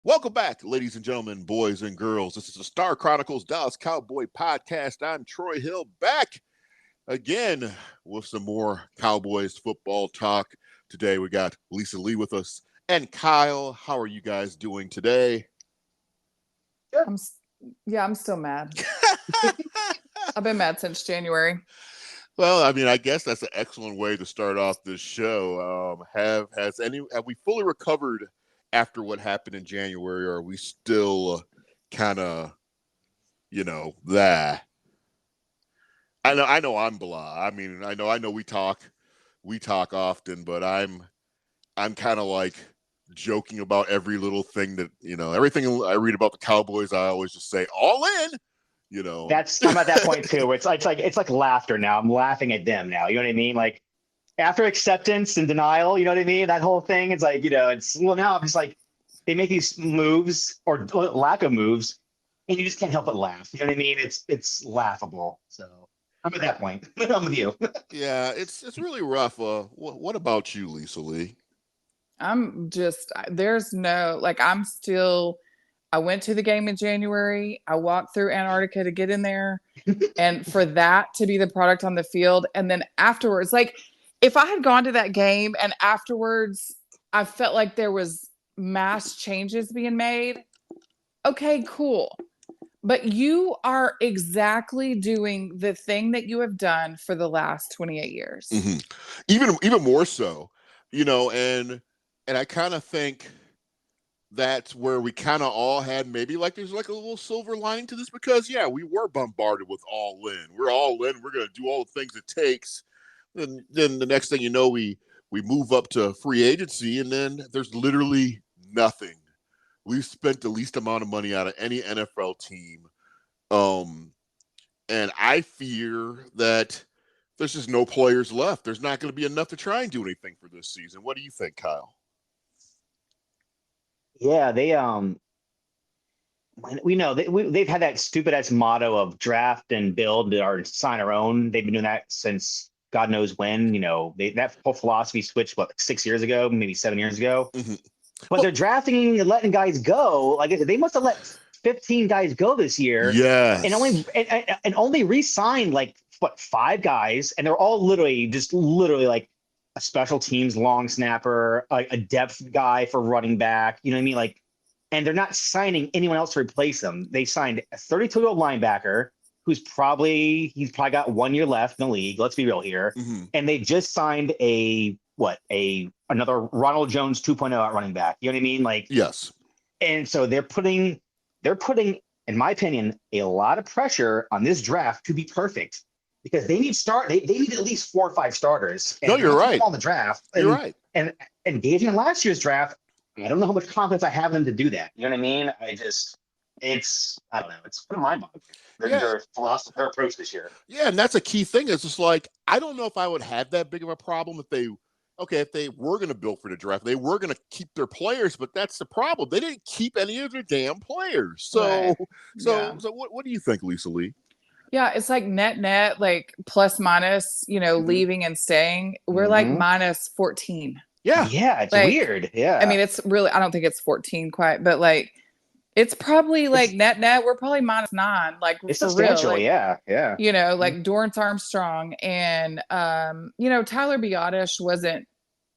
Welcome back, ladies and gentlemen, boys and girls. This is the Star Chronicles Dallas Cowboy podcast. I'm Troy Hill, back again with some more Cowboys football talk. Today we got Lisa Lee with us and Kyle. How are you guys doing today? I'm I'm still mad. I've been mad since January. Well, I mean, I guess that's an excellent way to start off this show. Have we fully recovered after what happened in January, or are we still kind of, that? I know I'm blah. I mean, I know we talk often, but I'm kind of like joking about every little thing that, everything I read about the Cowboys, I always just say all in. I'm at that point too, where it's like laughter now. I'm laughing at them now. You know what I mean? Like after acceptance and denial, you know what I mean? That whole thing. It's like, now I'm just like, they make these moves or lack of moves, and you just can't help but laugh. You know what I mean? It's laughable. So I'm at that point. I'm with you. Yeah, it's really rough. What about you, Lisa Lee? There's no, like, I went to the game in January. I walked through Antarctica to get in there. And for that to be the product on the field. And then afterwards, like, if I had gone to that game and afterwards I felt like there was mass changes being made, okay, cool. But you are exactly doing the thing that you have done for the last 28 years. Mm-hmm. Even more so, and I kind of think that's where we kind of all had maybe like there's like a little silver lining to this, because yeah, we were bombarded with all in. We're all in. We're going to do all the things it takes. Then the next thing you know, we move up to free agency, and then there's literally nothing. We've spent the least amount of money out of any NFL team. And I fear that there's just no players left. There's not going to be enough to try and do anything for this season. What do you think, Kyle? Yeah, we know they've had that stupid ass motto of draft and build or sign our own. They've been doing that since God knows when. That whole philosophy switched 6 years ago, maybe 7 years ago. Mm-hmm. But they're drafting and letting guys go. Like I said, they must have let 15 guys go this year. Yes. And only re-signed 5 guys, and they're all literally like a special teams long snapper, a depth guy for running back. You know what I mean? Like, and they're not signing anyone else to replace them. They signed a 32-year-old linebacker he's probably got 1 year left in the league. Let's be real here. Mm-hmm. And they just signed another Ronald Jones 2.0 at running back. You know what I mean? Like, yes. And so they're putting, in my opinion, a lot of pressure on this draft to be perfect, because they need they need at least 4 or 5 starters. And no, you're right. On the draft. You're right. And engaging in last year's draft, I don't know how much confidence I have in them to do that. You know what I mean? I don't know. It's mind-boggling. Their philosophy, their approach this year. Yeah, and that's a key thing. It's just like, I don't know if I would have that big of a problem if they were going to build for the draft. They were going to keep their players, but that's the problem. They didn't keep any of their damn players. So what do you think, Lisa Lee? Yeah, it's like net, like plus minus, leaving and staying. We're like minus 14. Yeah. Yeah, it's weird. Yeah. I mean, it's really, I don't think it's 14 quite, but like, it's probably like net, we're probably minus 9. Like, it's for substantial. Real. Like, yeah. Like Dorrance Armstrong and, Tyler Biotish wasn't,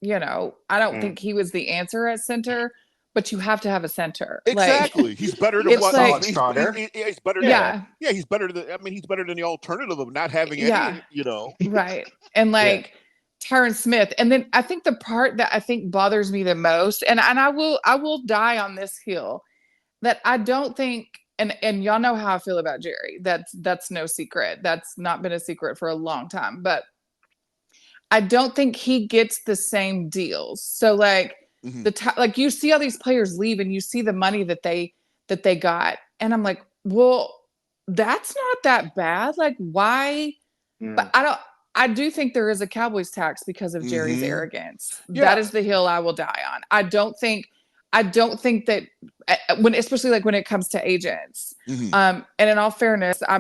I don't think he was the answer at center, but you have to have a center. Exactly. Like, he's better than what? Like, he's better than, he's better than, he's better than the alternative of not having any, Right. And like, Tyron Smith. And then I think the part that I think bothers me the most, and I will die on this hill, that I don't think, and y'all know how I feel about Jerry. That's no secret. That's not been a secret for a long time. But I don't think he gets the same deals. So like like you see all these players leave, and you see the money that they got, and I'm like, well, that's not that bad. Like, why? But I do think there is a Cowboys tax because of Jerry's arrogance. Yeah. That is the hill I will die on. I don't think that especially like when it comes to agents. And in all fairness, I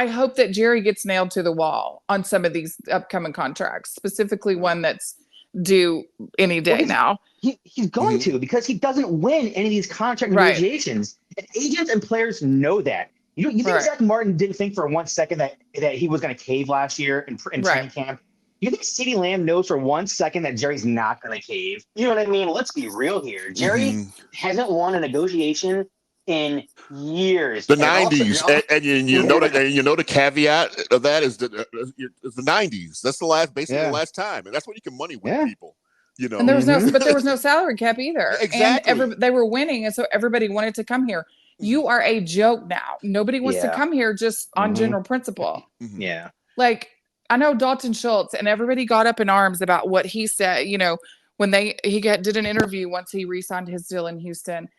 hope that Jerry gets nailed to the wall on some of these upcoming contracts, specifically one that's do any day now. He's going to, because he doesn't win any of these contract negotiations. And agents and players know that. You think Zach Martin didn't think for 1 second that he was going to cave last year in training camp? You think CeeDee Lamb knows for 1 second that Jerry's not going to cave? You know what I mean? Let's be real here. Jerry hasn't won a negotiation in years. The 90s, and you know the caveat of that is that it's the 90s. That's the last time, and that's when you can money win people. You know, and there was no salary cap either. Exactly. And they were winning, and so everybody wanted to come here. You are a joke now. Nobody wants to come here just on general principle. Yeah. Like, I know Dalton Schultz, and everybody got up in arms about what he said, you know, when he did an interview once he re-signed his deal in Houston.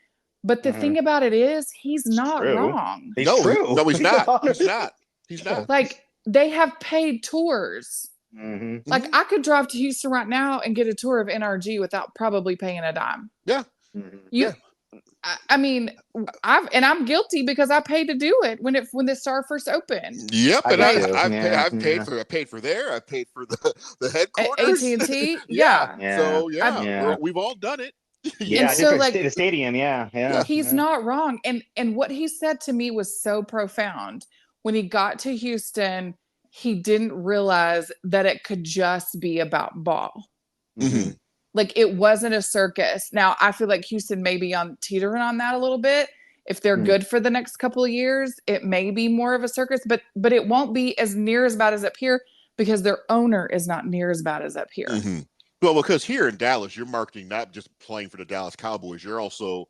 But the thing about it is, he's not wrong. No, he's not. He's not. Like, they have paid tours. Like, I could drive to Houston right now and get a tour of NRG without probably paying a dime. Yeah. I mean, I'm guilty because I paid to do it when the Star first opened. Yep, and I've paid for there. I paid for the headquarters. AT&T, So we've all done it. Yeah, and so like the stadium. Yeah. He's not wrong, and what he said to me was so profound. When he got to Houston, he didn't realize that it could just be about ball. Like, it wasn't a circus. Now, I feel like Houston may be teetering on that a little bit. If they're good for the next couple of years, it may be more of a circus, but it won't be as near as bad as up here because their owner is not near as bad as up here. Well, because here in Dallas, you're marketing not just playing for the Dallas Cowboys. You're also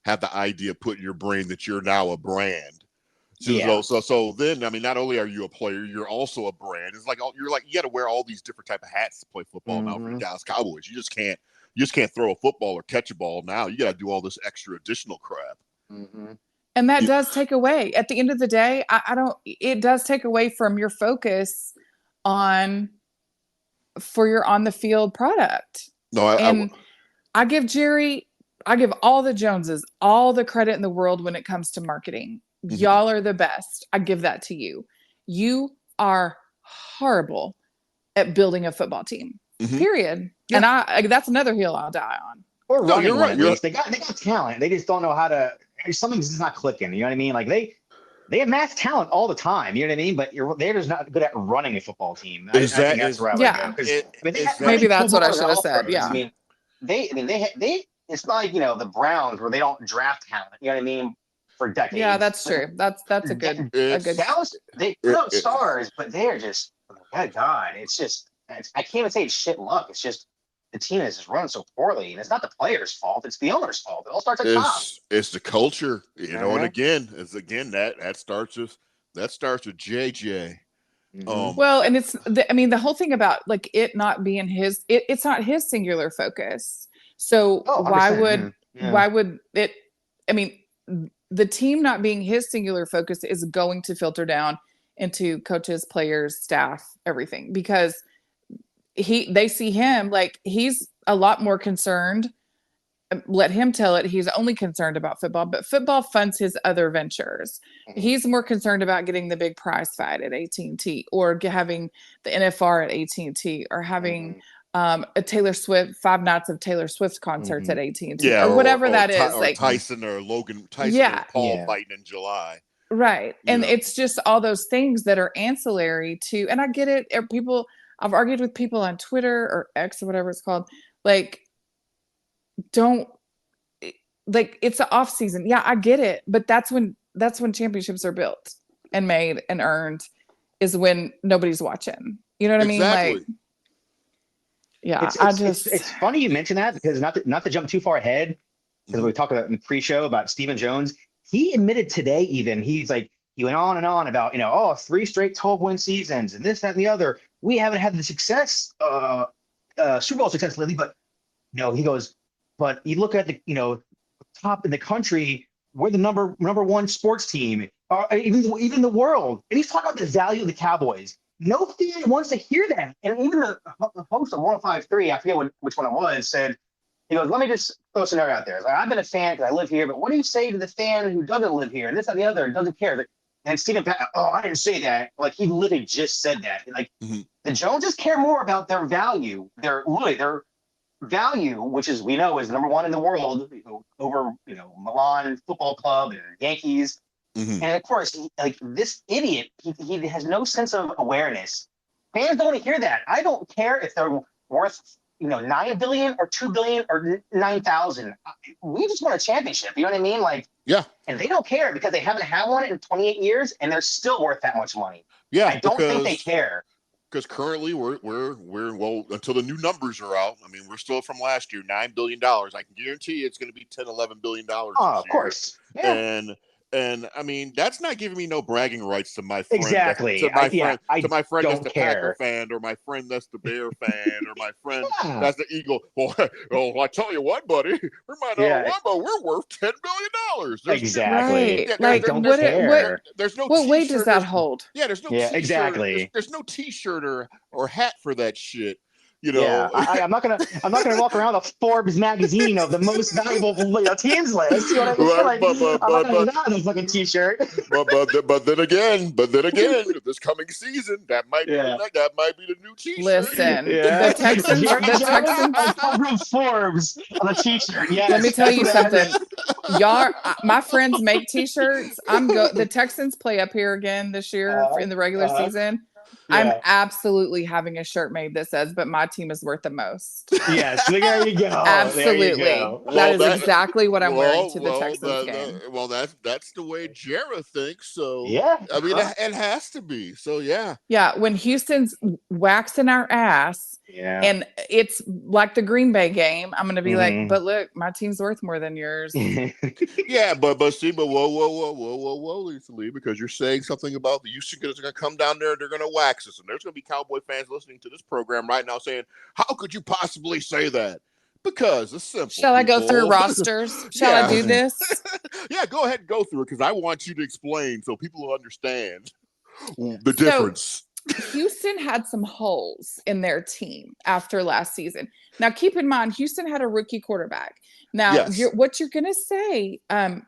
have the idea put in your brain that you're now a brand. So then, I mean, not only are you a player, you're also a brand. It's like you got to wear all these different type of hats to play football now for the Dallas Cowboys. You just can't throw a football or catch a ball now. You got to do all this extra additional crap. And that does take away. At the end of the day, it does take away from your focus for your on the field product. I give all the Joneses all the credit in the world when it comes to marketing. Y'all are the best. I give that to you. You are horrible at building a football team. Period. Yeah. And that's another hill I'll die on. Or you're right. They got talent. They just don't know how to. Something's just not clicking. You know what I mean? Like they have mass talent all the time. You know what I mean? But they're just not good at running a football team. I think that's where I would go. Maybe that's what I should have said. Yeah. I mean, they. It's not like, the Browns where they don't draft talent. You know what I can't for decades. Yeah, that's true. That's a good Dallas. They put out stars, but they're just, oh God, it's just, I can't even say it's shit luck. It's just the team is just run so poorly, and it's not the players' fault. It's the owner's fault. It all starts at top. It's the culture, and again, that starts with JJ. Well, and it's the whole thing about like it not being it's not his singular focus. So why would it? I mean, the team not being his singular focus is going to filter down into coaches, players, staff, everything, because they see him like he's a lot more concerned. Let him tell it. He's only concerned about football, but football funds his other ventures. He's more concerned about getting the big prize fight at AT&T, or having the NFR at AT&T, or having a Taylor Swift 5 nights of Taylor Swift concerts at AT&T, or whatever that is. Or like Tyson or or Paul fighting in July. Right. And it's just all those things that are ancillary to, and I get it. I've argued with people on Twitter or X or whatever it's called. Like, it's the off season. Yeah, I get it. But that's when championships are built and made and earned, is when nobody's watching. You know what I mean? Like, yeah, it's funny you mention that, because not to jump too far ahead, because we talked about in the pre-show about Stephen Jones. He admitted today, even he went on and on about 3 straight 12-win seasons and this, that, and the other. We haven't had the success, Super Bowl success lately, but he goes, but you look at the top in the country, we're the number one sports team, even the world, and he's talking about the value of the Cowboys. No fan wants to hear that. And even the host of 105.3, I forget which one it was, said, he goes, let me just throw a scenario out there. Like, I've been a fan because I live here, but what do you say to the fan who doesn't live here and this and the other and doesn't care? Like, And Stephen, I didn't say that. Like, he literally just said that. Like, Mm-hmm. the Joneses care more about their value, their value, which is, we know, is number one in the world, over Milan Football Club and Yankees. Mm-hmm. And of course, like, this idiot, he has no sense of awareness. Fans don't want to hear that. I don't care if they're worth 9 billion or 2 billion or 9,000. We just want a championship. You know what I mean? Like, yeah. And they don't care because they haven't had one in 28 years, and they're still worth that much money. Yeah, I don't think they care. Because currently we're well, until the new numbers are out. I mean, we're still from last year, $9 billion. I can guarantee you it's going to be $10-11 billion. Oh, of course. Yeah. And I mean, that's not giving me no bragging rights to my friend. Exactly. To my friend that's the care. Packer fan, or my friend that's the Bear fan, or my friend that's the Eagle. Well, I tell you what, buddy, we might not won, but we're worth $10 billion. Exactly. Right. Like, there's no. What weight does that hold? Yeah, there's no. Yeah, exactly. There's no T-shirt or hat for that shit. Yeah, I'm not gonna walk around the Forbes magazine of the most valuable teams list. You know what I mean? I'm not gonna have a fucking T-shirt. But then again, this coming season, that might be the new T-shirt. Listen, the Texans cover of Forbes on a T-shirt. Yeah. Let me tell you something. Y'all, my friends make T-shirts. The Texans play up here again this year in the regular season. Yeah. I'm absolutely having a shirt made that says, "But my team is worth the most." Yes, there you go. Absolutely, go. That is exactly what I'm wearing to the Texans game. Well, that's the way Jarrah thinks. So yeah, I mean, it has to be. So yeah. When Houston's waxing our ass, and it's like the Green Bay game, I'm going to be like, "But look, my team's worth more than yours." Yeah, but whoa, Lisa Lee, because you're saying something about the Houston is going to come down there and they're going to wax us, and there's going to be Cowboy fans listening to this program right now saying, "How could you possibly say that?" Because it's simple. Shall I go through rosters? Shall I do this? Yeah, go ahead and go through it, because I want you to explain so people will understand the difference. Houston had some holes in their team after last season. Now, keep in mind, Houston had a rookie quarterback. Now, what you're going to say,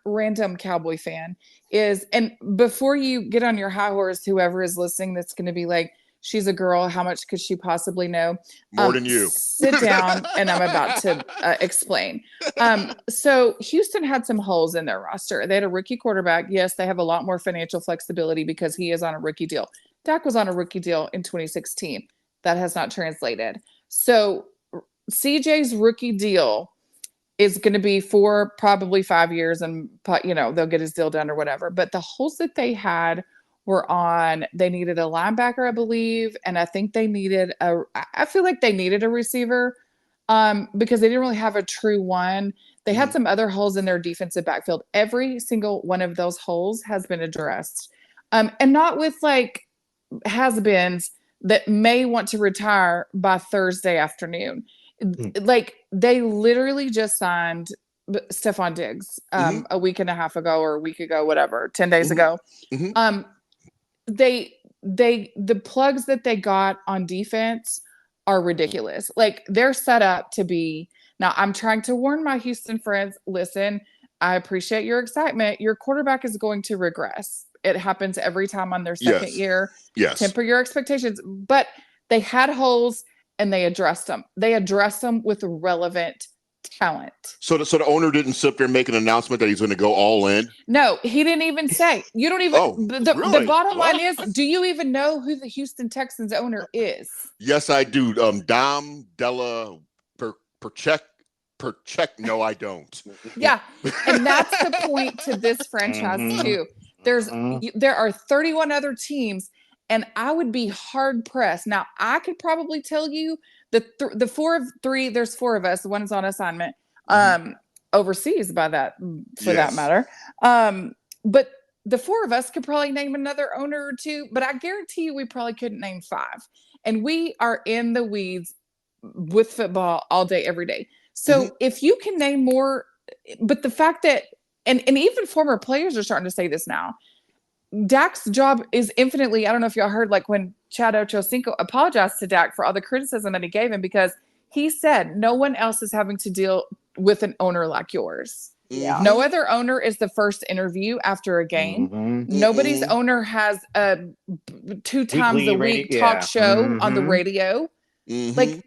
random Cowboy fan, is, and before you get on your high horse, whoever is listening, that's going to be like, she's a girl, how much could she possibly know? More than you. Sit down, and I'm about to explain. So Houston had some holes in their roster. They had a rookie quarterback. Yes, they have a lot more financial flexibility because he is on a rookie deal. Dak was on a rookie deal in 2016. That has not translated. So CJ's rookie deal is going to be for probably 5 years, and they'll get his deal done or whatever. But the holes that they had were they needed a linebacker, I believe, and I think they needed I feel like they needed a receiver because they didn't really have a true one. They had some other holes in their defensive backfield. Every single one of those holes has been addressed, and not with like has-beens that may want to retire by Thursday afternoon. Like, they literally just signed Stephon Diggs a week and a half ago, or a week ago, whatever, 10 days ago. The plugs that they got on defense are ridiculous. Like, they're set up to be. Now, I'm trying to warn my Houston friends, listen, I appreciate your excitement. Your quarterback is going to regress. It happens every time on their second year. Yes. Temper your expectations. But they had holes, and they addressed them. They addressed them with relevant talent. So the owner didn't sit there and make an announcement that he's going to go all in? No, he didn't even say. You don't even. Really? The bottom line is, do you even know who the Houston Texans owner is? Yes, I do. Dom Della Percheck. No, I don't. Yeah, and that's the point to this franchise too. There are 31 other teams, and I would be hard pressed. Now, I could probably tell you the 4 of 3. There's 4 of us. One is on assignment overseas, that matter. But the 4 of us could probably name another owner or 2. But I guarantee you, we probably couldn't name 5. And we are in the weeds with football all day, every day. So if you can name more, but the fact that, and even former players are starting to say this now, Dak's job is infinitely, I don't know if y'all heard, like when Chad Ochocinco apologized to Dak for all the criticism that he gave him, because he said no one else is having to deal with an owner like yours. Yeah. No other owner is the first interview after a game. Mhm. Nobody's owner has a 2 times a week talk show on the radio. Like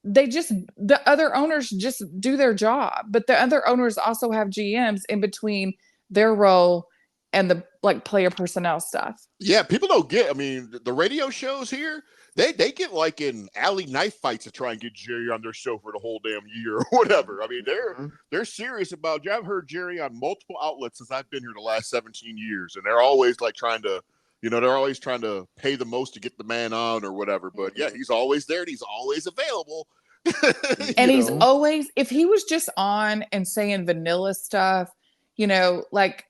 the other owners just do their job, but the other owners also have GMs in between their role and the like player personnel stuff. Yeah, people don't get. I mean, the radio shows here, they get like in alley knife fights to try and get Jerry on their show for the whole damn year or whatever. I mean, they're serious about. I've heard Jerry on multiple outlets since I've been here the last 17 years, and they're always like trying to, they're always trying to pay the most to get the man on or whatever. But yeah, he's always there and he's always available. And he's always, if he was just on and saying vanilla stuff, like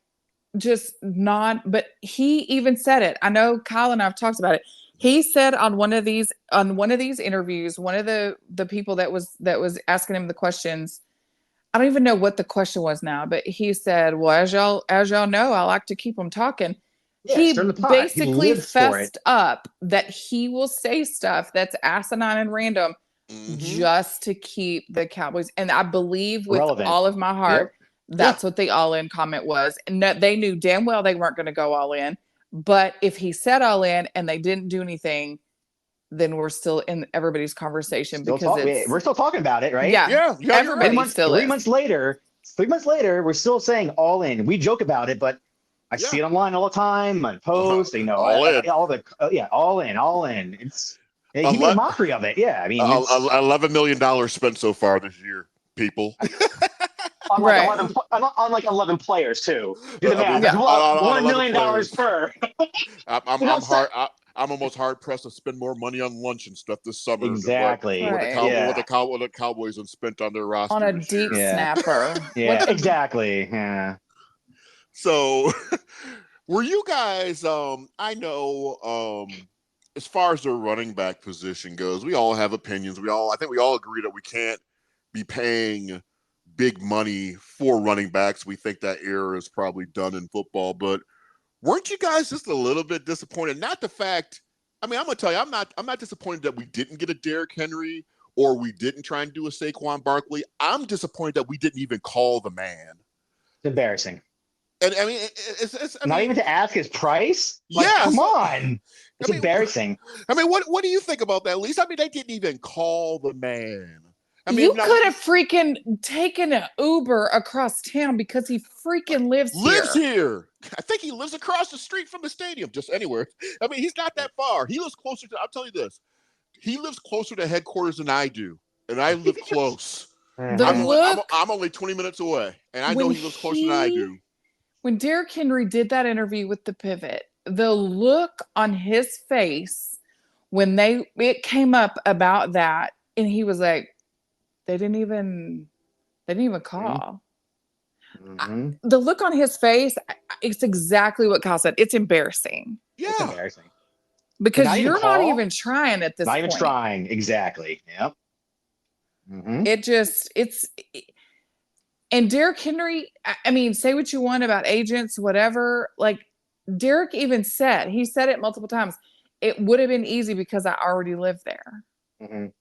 just not, but he even said it. I know Kyle and I've talked about it. He said on one of these interviews, one of the people that was asking him the questions, I don't even know what the question was now, but he said, well, as y'all know, I like to keep them talking. Yeah, he basically fessed up that he will say stuff that's asinine and random just to keep the Cowboys. And I believe with all of my heart, that's what the all-in comment was. And they knew damn well they weren't going to go all in. But if he said all in and they didn't do anything, then we're still in everybody's conversation because we're still talking about it, right? Yeah. Everybody still is. 3 months later, we're still saying all in. We joke about it, but I see it online all the time on posts. All in. All in. He made a mockery of it. Yeah, I mean, $11 million spent so far this year, people. On like 11 players too. Do the math. $1 million per. I'm almost hard pressed to spend more money on lunch and stuff this summer. Exactly. What the Cowboys have spent on their roster on a deep snapper. Yeah, exactly. Yeah. So, were you guys? I know. As far as the running back position goes, we all have opinions. I think we all agree that we can't be paying big money for running backs. We think that era is probably done in football, but weren't you guys just a little bit disappointed? Not the fact, I mean, I'm going to tell you, I'm not disappointed that we didn't get a Derrick Henry or we didn't try and do a Saquon Barkley. I'm disappointed that we didn't even call the man. It's embarrassing. And I mean, it's not even to ask his price? Come on. It's embarrassing. I mean, what do you think about that, at least? I mean, they didn't even call the man. I mean, you could have freaking taken an Uber across town because he freaking lives here. I think he lives across the street from the stadium, just anywhere. I mean, he's not that far. He lives closer to, I'll tell you this, he lives closer to headquarters than I do, and I live close. I'm only 20 minutes away, and I know he lives closer than I do. When Derrick Henry did that interview with the Pivot, the look on his face when it came up about that, and he was like, they didn't even call. The look on his face, it's exactly what Kyle said. It's embarrassing. Yeah. It's embarrassing. Because you're not even trying at this point. Not even trying. Exactly. Yep. And Derrick Henry, I mean, say what you want about agents, whatever. Like Derrick even said, he said it multiple times. It would have been easy because I already lived there. And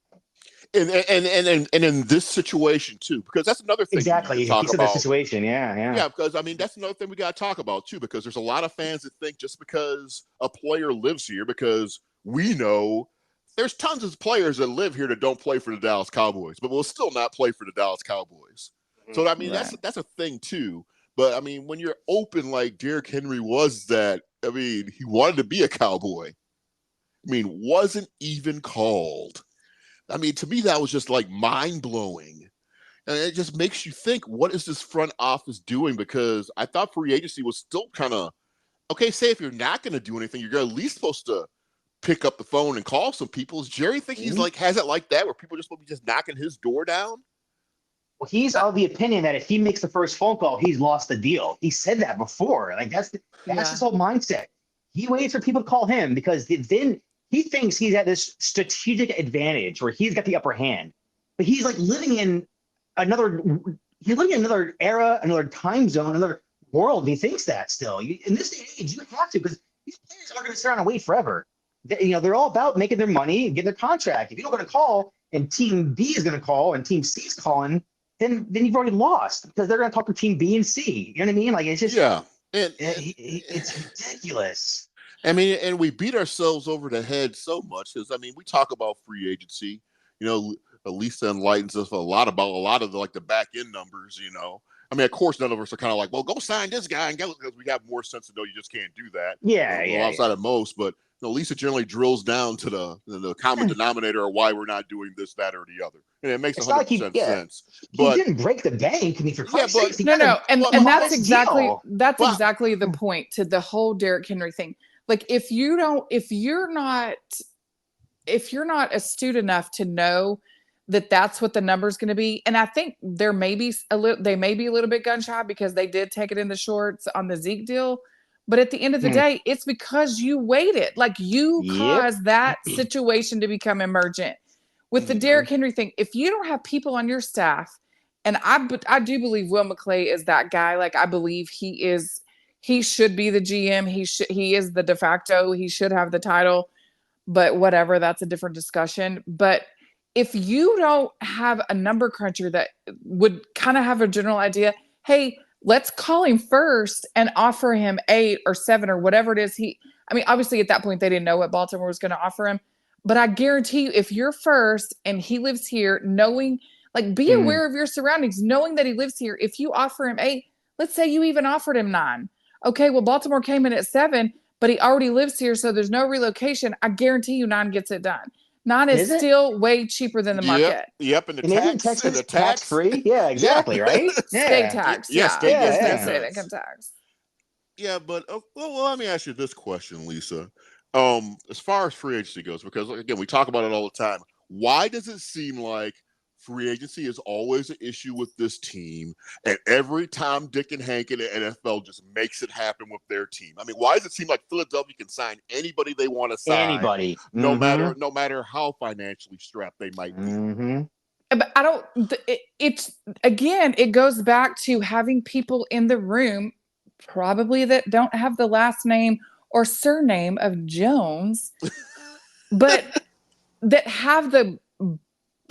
in this situation too, because that's another thing. Exactly. He said the situation. Yeah. Because I mean, that's another thing we got to talk about too, because there's a lot of fans that think just because a player lives here, because we know there's tons of players that live here that don't play for the Dallas Cowboys, but will still not play for the Dallas Cowboys. So I mean, that's a thing too. But I mean, when you're open like Derrick Henry was, that I mean, he wanted to be a Cowboy. I mean, wasn't even called. I mean, to me, that was just like mind blowing. And it just makes you think, what is this front office doing? Because I thought free agency was still kind of, okay, say if you're not going to do anything, you're at least supposed to pick up the phone and call some people. Does Jerry think he's has it like that, where people just will be just knocking his door down? Well, he's of the opinion that if he makes the first phone call, he's lost the deal. He said that before. Like that's his whole mindset. He waits for people to call him because then he thinks he's at this strategic advantage where he's got the upper hand. But he's like living in another era, another time zone, another world. And he thinks that still. In this day and age, you have to, because these players aren't going to sit around and wait forever. They're all about making their money and getting their contract. If you don't going to call and team B is going to call and team C is calling, then you've already lost because they're going to talk to team B and C. You know what I mean? Like it's just it's ridiculous. I mean, and we beat ourselves over the head so much because we talk about free agency. Lisa enlightens us a lot about a lot of the back end numbers. Of course, none of us are kind of like, well, go sign this guy and go, because we have more sense to know you just can't do that. Outside of most, but Lisa generally drills down to the common denominator of why we're not doing this, that, or the other, and it makes 100% sense. But he didn't break the bank. I mean, for Christ's sakes, and that's exactly exactly the point to the whole Derrick Henry thing. Like, if you're not astute enough to know that that's what the number is going to be, and I think they may be a little bit gun shy because they did take it in the shorts on the Zeke deal. But at the end of the day, it's because you waited. Like, you caused that situation to become emergent. With the Derrick Henry thing, if you don't have people on your staff, and I do believe Will McClay is that guy. Like, I believe he should be the GM. He is the de facto. He should have the title. But whatever, that's a different discussion. But if you don't have a number cruncher that would kind of have a general idea, hey, let's call him first and offer him 8 or 7 or whatever it is. Obviously at that point they didn't know what Baltimore was going to offer him, but I guarantee you, if you're first and he lives here, knowing, like, be aware of your surroundings, knowing that he lives here. If you offer him 8, let's say you even offered him 9. Okay, well, Baltimore came in at 7, but he already lives here, so there's no relocation. I guarantee you 9 gets it done. 9 is still way cheaper than the market. Yep, and the tax free. Yeah, exactly, right? State tax. State income tax. Yeah, but well, let me ask you this question, Lisa. As far as free agency goes, because again, we talk about it all the time. Why does it seem like free agency is always an issue with this team, and every time Dick and Hank in the NFL just makes it happen with their team? Why does it seem like Philadelphia can sign anybody they want to sign? Anybody. No matter how financially strapped they might be. But it goes back to having people in the room probably that don't have the last name or surname of Jones, but that have the,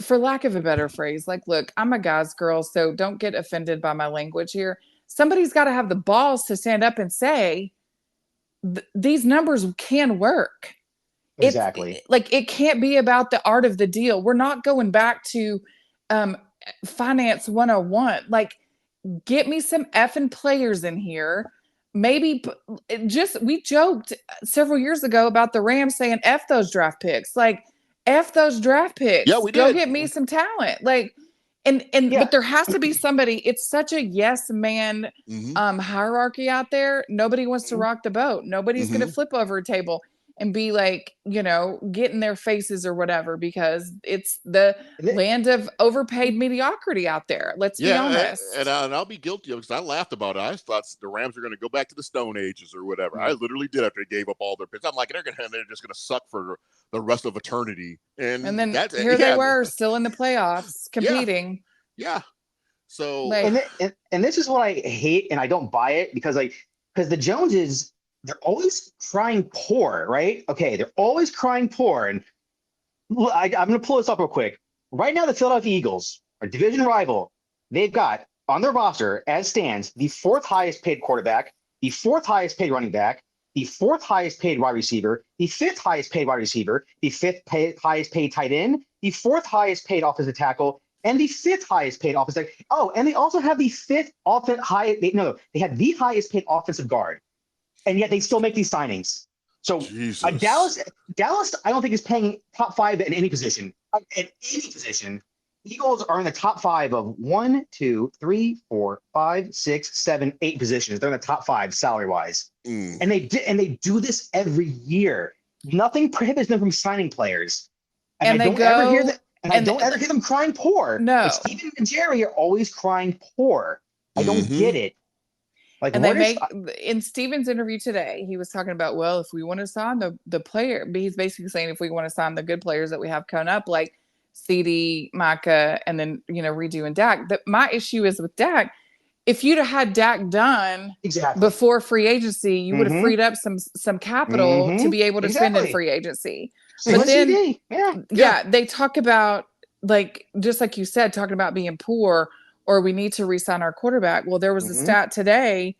for lack of a better phrase, like, look, I'm a guy's girl, so don't get offended by my language here. Somebody's got to have the balls to stand up and say, these numbers can work. Exactly. It can't be about the art of the deal. We're not going back to finance 101. Like, get me some effing players in here. Maybe we joked several years ago about the Rams saying F those draft picks. Like, F those draft picks. Yeah, we did. Go get me some talent. Like, but there has to be somebody. It's such a yes man hierarchy out there. Nobody wants to rock the boat. Nobody's going to flip over a table and be like, get in their faces or whatever, because it's the land of overpaid mediocrity out there. Let's be honest. And I'll be guilty of it, because I laughed about it. I thought the Rams were going to go back to the Stone Ages or whatever. I literally did after they gave up all their picks. I'm like, they're just going to suck for the rest of eternity. And then they were still in the playoffs competing. Yeah. So, and this is what I hate, and I don't buy it, because the Joneses, they're always crying poor, right? Okay, they're always crying poor. And I'm going to pull this up real quick. Right now, the Philadelphia Eagles, our division rival, they've got on their roster, as stands, the 4th highest paid quarterback, the 4th highest paid running back, the 4th highest paid wide receiver, the 5th highest paid wide receiver, the 5th highest paid tight end, the 4th highest paid offensive tackle, and the 5th highest paid offensive tackle. Oh, and they also have the 5th they have the highest paid offensive guard. And yet they still make these signings. So Dallas, I don't think is paying top 5 in any position. At any position, Eagles are in the top 5 of 1, 2, 3, 4, 5, 6, 7, 8 positions. They're in the top 5 salary wise, and they do this every year. Nothing prohibits them from signing players, and I don't ever hear that. And I don't ever hear them crying poor. No, like Steven and Jerry are always crying poor. I don't get it. Like, and in Steven's interview today, he was talking about, well, if we want to sign the player, he's basically saying if we want to sign the good players that we have coming up, like CD, Micah, and then, redoing Dak. My issue is with Dak. If you'd have had Dak done before free agency, you would have freed up some capital to be able to spend in free agency. But then, they talk about, like, just like you said, talking about being poor. or we need to re-sign our quarterback. Well, there was a Mhm. stat today.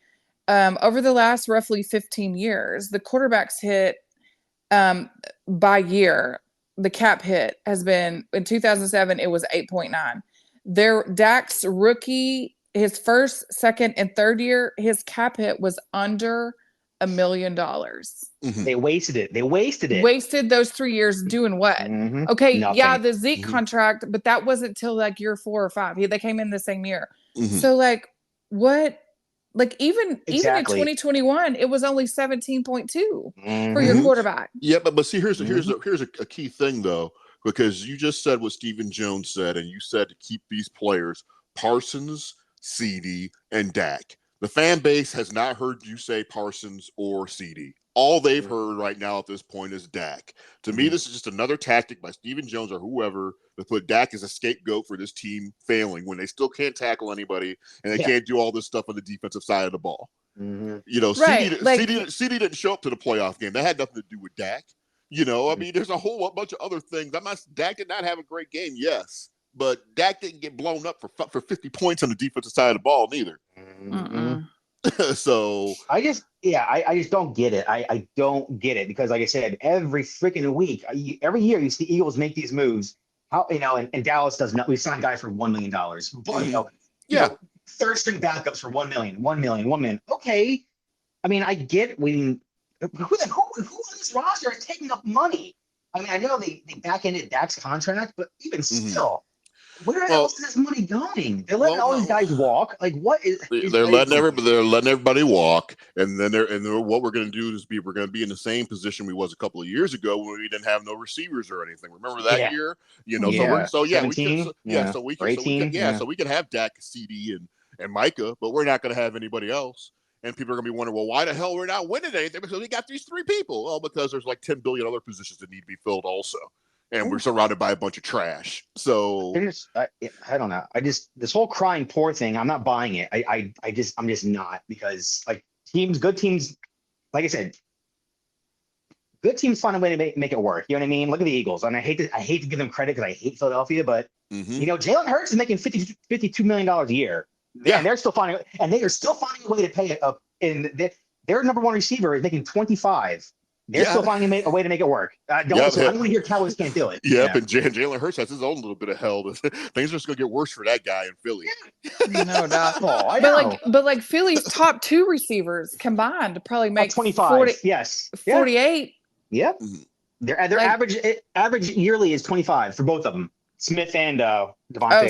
Over the last roughly 15 years, the quarterbacks hit by year, the cap hit has been in 2007, it was 8.9. Dak's rookie, his first, second, and third year, his cap hit was under $1 million. Mhm. They wasted it. They wasted it. Wasted those 3 years doing what? Mhm. Okay, Nothing. yeah, the Zeke Mhm. contract, but that wasn't till like year 4 or 5. They came in the same year. Mhm. So like, what? Like even in Exactly. 2021, it was only 17.2 for your Mhm. quarterback. Yeah, but see, here's a key thing though, because you just said what Stephen Jones said, and you said to keep these players Parsons, CD, and Dak. The fan base has not heard you say Parsons or CD. All they've heard right now at this point is Dak. To me, this is just another tactic by Stephen Jones or whoever to put Dak as a scapegoat for this team failing when they still can't tackle anybody and they Yeah. can't do all this stuff on the defensive side of the ball. Mhm. You know, Right, CD didn't show up to the playoff game. That had nothing to do with Dak. You know, I mean, there's a whole bunch of other things. Dak did not have a great game, yes, but Dak didn't get blown up for 50 points on the defensive side of the ball neither. Mhm. So I just don't get it. I don't get it because, like I said, every freaking week, every year you see Eagles make these moves. How and Dallas does not. We sign guys for $1 million. yeah, Third string backups for 1 million, 1 million, 1 million. Okay, I mean, I get who on this roster is taking up money. I mean, I know they back ended Dak's contract, but even still, where else is this money going? They're letting all these guys walk. Like, what is? they're letting everybody walk, and then what we're going to do is we're going to be in the same position we was a couple of years ago when we didn't have no receivers or anything. Remember that year? You know, Yeah. so we can 17? Yeah. so we Or can 18? so we can have Dak, CD, and Micah, but we're not going to have anybody else. And people are going to be wondering, well, why the hell we're not winning anything? Because we got these 3 people. Well, because there's like 10 billion other positions that need to be filled also. And we're surrounded by a bunch of trash. So I don't know. This whole crying poor thing, I'm not buying it. I'm just not, because like good teams, like I said, good teams find a way to make it work. You know what I mean? Look at the Eagles. And I hate to give them credit because I hate Philadelphia, but Jalen Hurts is making $52 million a year. Yeah. And they are still finding a way to pay it up. And their number one receiver is making 25. They're still finding a way to make it work. I don't want to hear Cowboys can't do it. Yep, and Jalen Hurts has his own little bit of hell. Things are just going to get worse for that guy in Philly. No doubt. I know. But like Philly's top 2 receivers combined probably make 25. 40, yes. 48. Yep. Their average yearly is 25 for both of them. Smith and Devontae.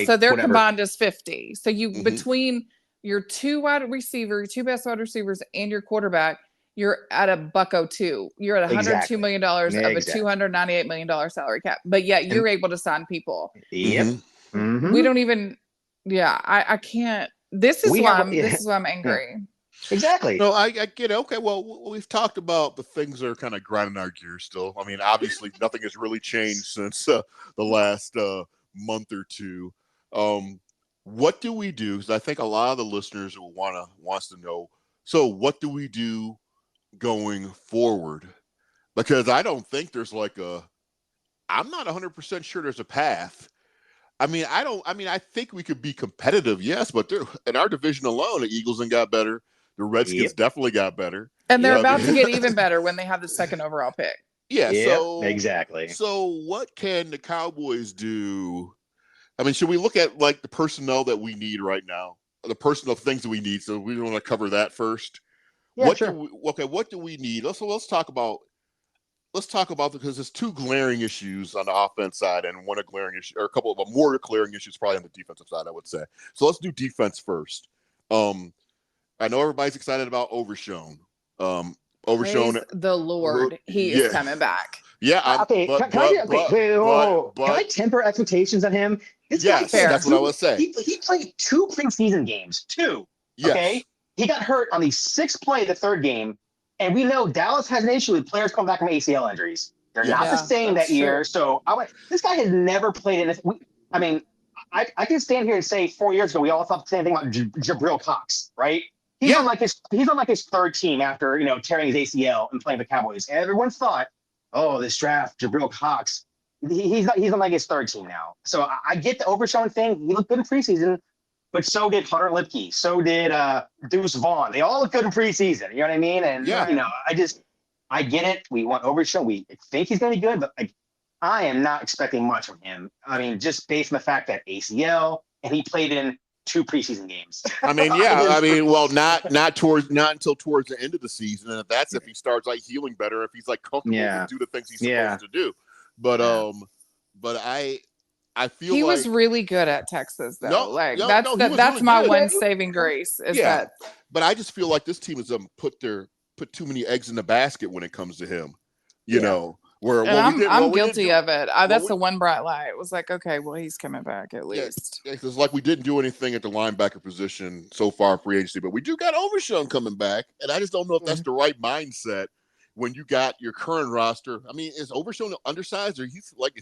Oh, so they're whatever. combined as 50. So you between your 2 best wide receivers and your quarterback, you're at $102. You're at $102 million of a $298 million salary cap. But yet you're able to sign people. Yep. We don't even. Yeah, I can't. This is why I'm angry. Exactly. No, I get it. Okay, well, we've talked about the things that are kind of grinding our gears still. I mean, obviously, nothing has really changed since the last month or two. What do we do? Because I think a lot of the listeners wants to know. So, what do we do going forward? Because I don't think there's I'm not 100% sure there's a path. I mean, I think we could be competitive, yes, but in our division alone, the Eagles got better. The Redskins definitely got better. And they're about to get even better when they have the 2nd overall pick. Yeah, so exactly. So what can the Cowboys do? I mean, should we look at like the personnel that we need right now? The personnel things that we need. So we want to cover that first. Yeah, sure. What do we need? Let's talk about because there's 2 glaring issues on the offense side and one glaring issue, or a couple of more glaring issues probably on the defensive side, I would say. So let's do defense first. I know everybody's excited about Overshown. Praise the Lord, he is coming back. Yeah. Can I temper expectations on him? That's what I was saying. He played 2 preseason games. 2. Yes. Okay. He got hurt on the 6th play of the 3rd game. And we know Dallas has an issue with players coming back from ACL injuries. They're not the same that year. So this guy has never played in this. I mean, I can stand here and say 4 years ago, we all thought the same thing about Jabril Cox, right? He's on like his 3rd team after, tearing his ACL and playing the Cowboys. Everyone thought, oh, this draft, Jabril Cox, he's on like his 3rd team now. So I get the Overshown thing. He looked good in preseason. but so did Hunter Lipke. So did Deuce Vaughn. They all look good in preseason. You know what I mean? And I get it. We want Overshown. We think he's going to be good, but I am not expecting much from him. I mean, just based on the fact that ACL and he played in 2 preseason games. I mean, well, not until towards the end of the season, and that's if he starts like healing better, if he's like comfortable to do the things he's supposed to do. But I feel he like was really good at Texas, though. That's really my good. one saving grace. Is that? But I just feel like this team has put too many eggs in the basket when it comes to him. You know. I'm guilty of it. That's the one bright light. It was like, okay, well, he's coming back at least. Because like we didn't do anything at the linebacker position so far free agency, but we do got Overshown coming back, and I just don't know if that's the right mindset when you got your current roster. I mean, is Overshown undersized, or is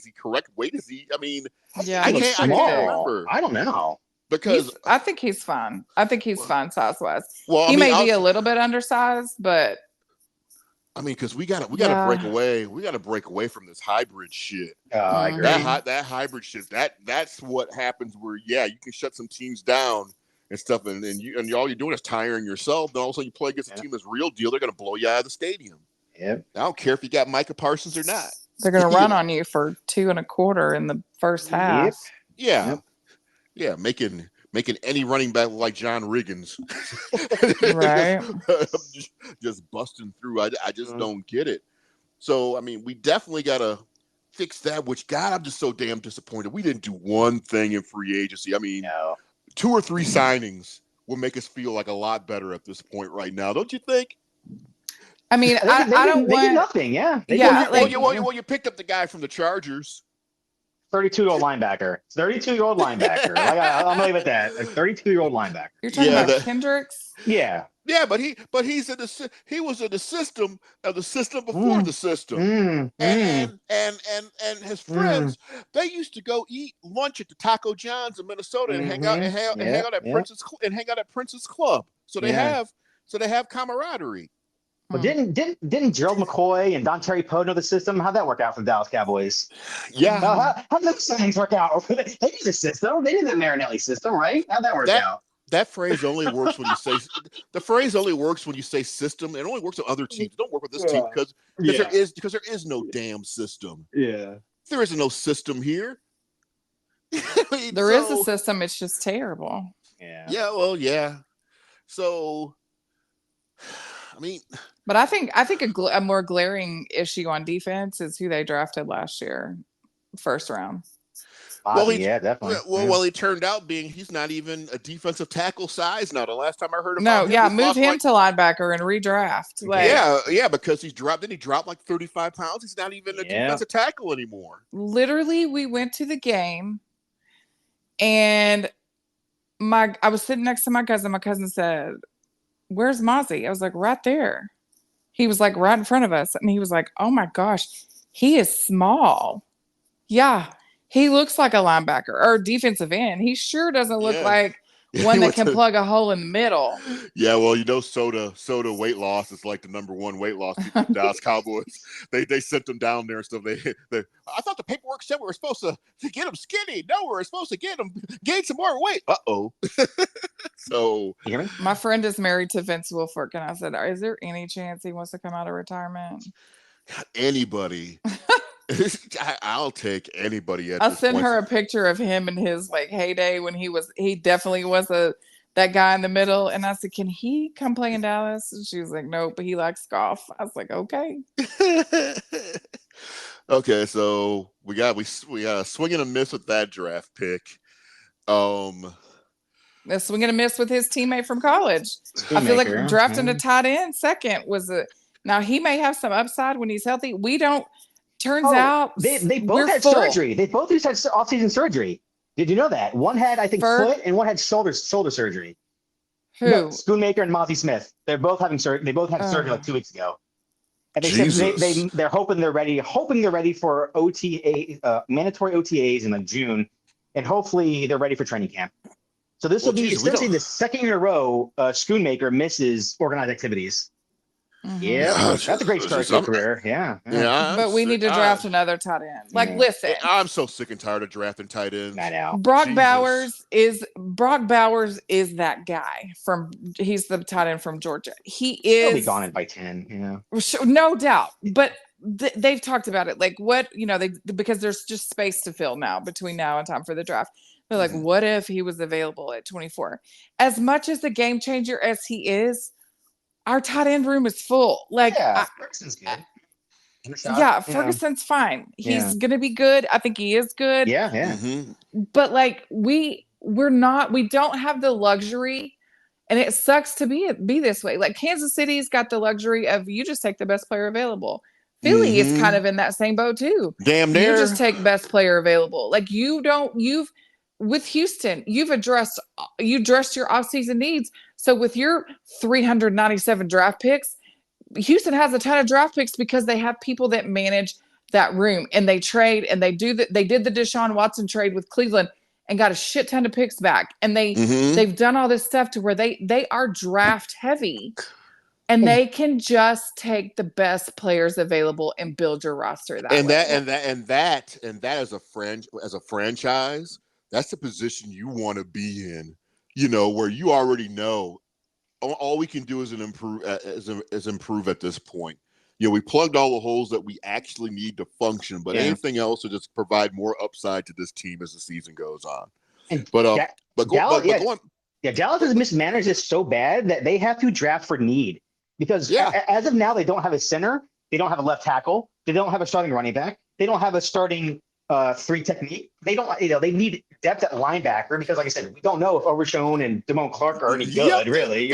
he correct weight? Is he? I mean, I can't remember. I don't know. Because I think he's fine. I think he's fine size wise. Well, he may be a little bit undersized, but. I mean, because we gotta break away. We gotta break away from this hybrid shit. I agree. That hybrid shit. That's what happens. Where you can shut some teams down and stuff, and all you're doing is tiring yourself. Then also you play against a team that's real deal. They're gonna blow you out of the stadium. Yep. I don't care if you got Micah Parsons or not. They're gonna run on you for 2 1/4 in the first half. Yep. Yeah, making any running back like John Riggins. Right. just busting through. I just don't get it. So, I mean, we definitely got to fix that, which, God, I'm just so damn disappointed. We didn't do one thing in free agency. I mean, 2 or 3 signings will make us feel like a lot better at this point right now. Don't you think? I mean, I don't want... They did nothing, you picked up the guy from the Chargers. 32-year-old linebacker. 32-year-old linebacker. I'm not even that. A 32-year-old linebacker. You're talking about Kendricks? Yeah. Yeah, but he was in the system before the system. And his friends, they used to go eat lunch at the Taco John's in Minnesota and hang out at Prince's Club. So they have camaraderie. But didn't Gerald McCoy and Don Terry Poe know the system? How'd that work out for the Dallas Cowboys? Yeah. How'd those signings work out? They knew the system. They knew the Marinelli system, right? How'd that work out? That phrase only works when you say system. It only works on other teams. It don't work with this team because there is no damn system. Yeah. There is no system here. There is a system. It's just terrible. Yeah. Yeah. Well, yeah. So, I mean, but I think a more glaring issue on defense is who they drafted last year, first round. Definitely. Well, he turned out he's not even a defensive tackle size now. The last time I heard him. Move him to linebacker and redraft. Because he dropped like 35 pounds. He's not even a defensive tackle anymore. Literally, we went to the game, and I was sitting next to my cousin. My cousin said, "Where's Mozzie?" I was like, "Right there." He was like right in front of us, and he was like, "Oh my gosh, he is small." Yeah. He looks like a linebacker or defensive end. He sure doesn't look like one that can plug a hole in the middle. Yeah, well, Soda weight loss is like the number one weight loss for the Dallas Cowboys. They sent them down there and stuff. I thought the paperwork said we were supposed to get them skinny. No, we were supposed to gain some more weight. Uh-oh. So my friend is married to Vince Wilfork, and I said, "Is there any chance he wants to come out of retirement?" Anybody. I'll take anybody. I'll send her a picture of him in his heyday when he definitely was that guy in the middle. And I said, "Can he come play in Dallas?" And she was like, "Nope, but he likes golf." I was like, "Okay." Okay, so we got a swing and a miss with that draft pick. A swing and a miss with his teammate from college. I feel like drafting a tight end second now he may have some upside when he's healthy. We don't. Turns out they both had surgery. They both just had off-season surgery. Did you know that? One had, I think, foot, and one had shoulder surgery. Who? No, Schoonmaker and Mozzie Smith. They're both having surgery. They both had surgery like 2 weeks ago. And they said they're hoping they're ready for OTA, mandatory OTAs in June, and hopefully they're ready for training camp. So this will be essentially the second year in a row Schoonmaker misses organized activities. Yeah, that's a great start to your career. Yeah. But we need to draft another tight end. Like, listen, I'm so sick and tired of drafting tight ends. I know. Brock Bowers is that guy he's the tight end from Georgia. He'll be gone by 10. Yeah, no doubt. But they've talked about it. Like, what, because there's just space to fill now between now and time for the draft. They're like, what if he was available at 24? As much as the game changer as he is, our tight end room is full. Like, Ferguson's good. Ferguson's fine. He's gonna be good. I think he is good. Yeah. But like, we don't have the luxury, and it sucks to be this way. Like, Kansas City's got the luxury of you just take the best player available. Philly is kind of in that same boat too. Damn near. You just take best player available. Like, with Houston, you addressed your offseason needs. So with your 397 draft picks, Houston has a ton of draft picks because they have people that manage that room, and they trade, and they did the Deshaun Watson trade with Cleveland and got a shit ton of picks back. And they've done all this stuff to where they are draft heavy, and they can just take the best players available and build your roster that way. And that as a franchise, that's the position you want to be in, where you already know all we can do is improve at this point. We plugged all the holes that we actually need to function, but anything else will just provide more upside to this team as the season goes on. Dallas has mismanaged this so bad that they have to draft for need, because as of now, they don't have a center, they don't have a left tackle, they don't have a starting running back, they don't have a starting 3 technique. They don't, they need depth at linebacker, because, like I said, we don't know if Overshown and Damone Clark are any good, really.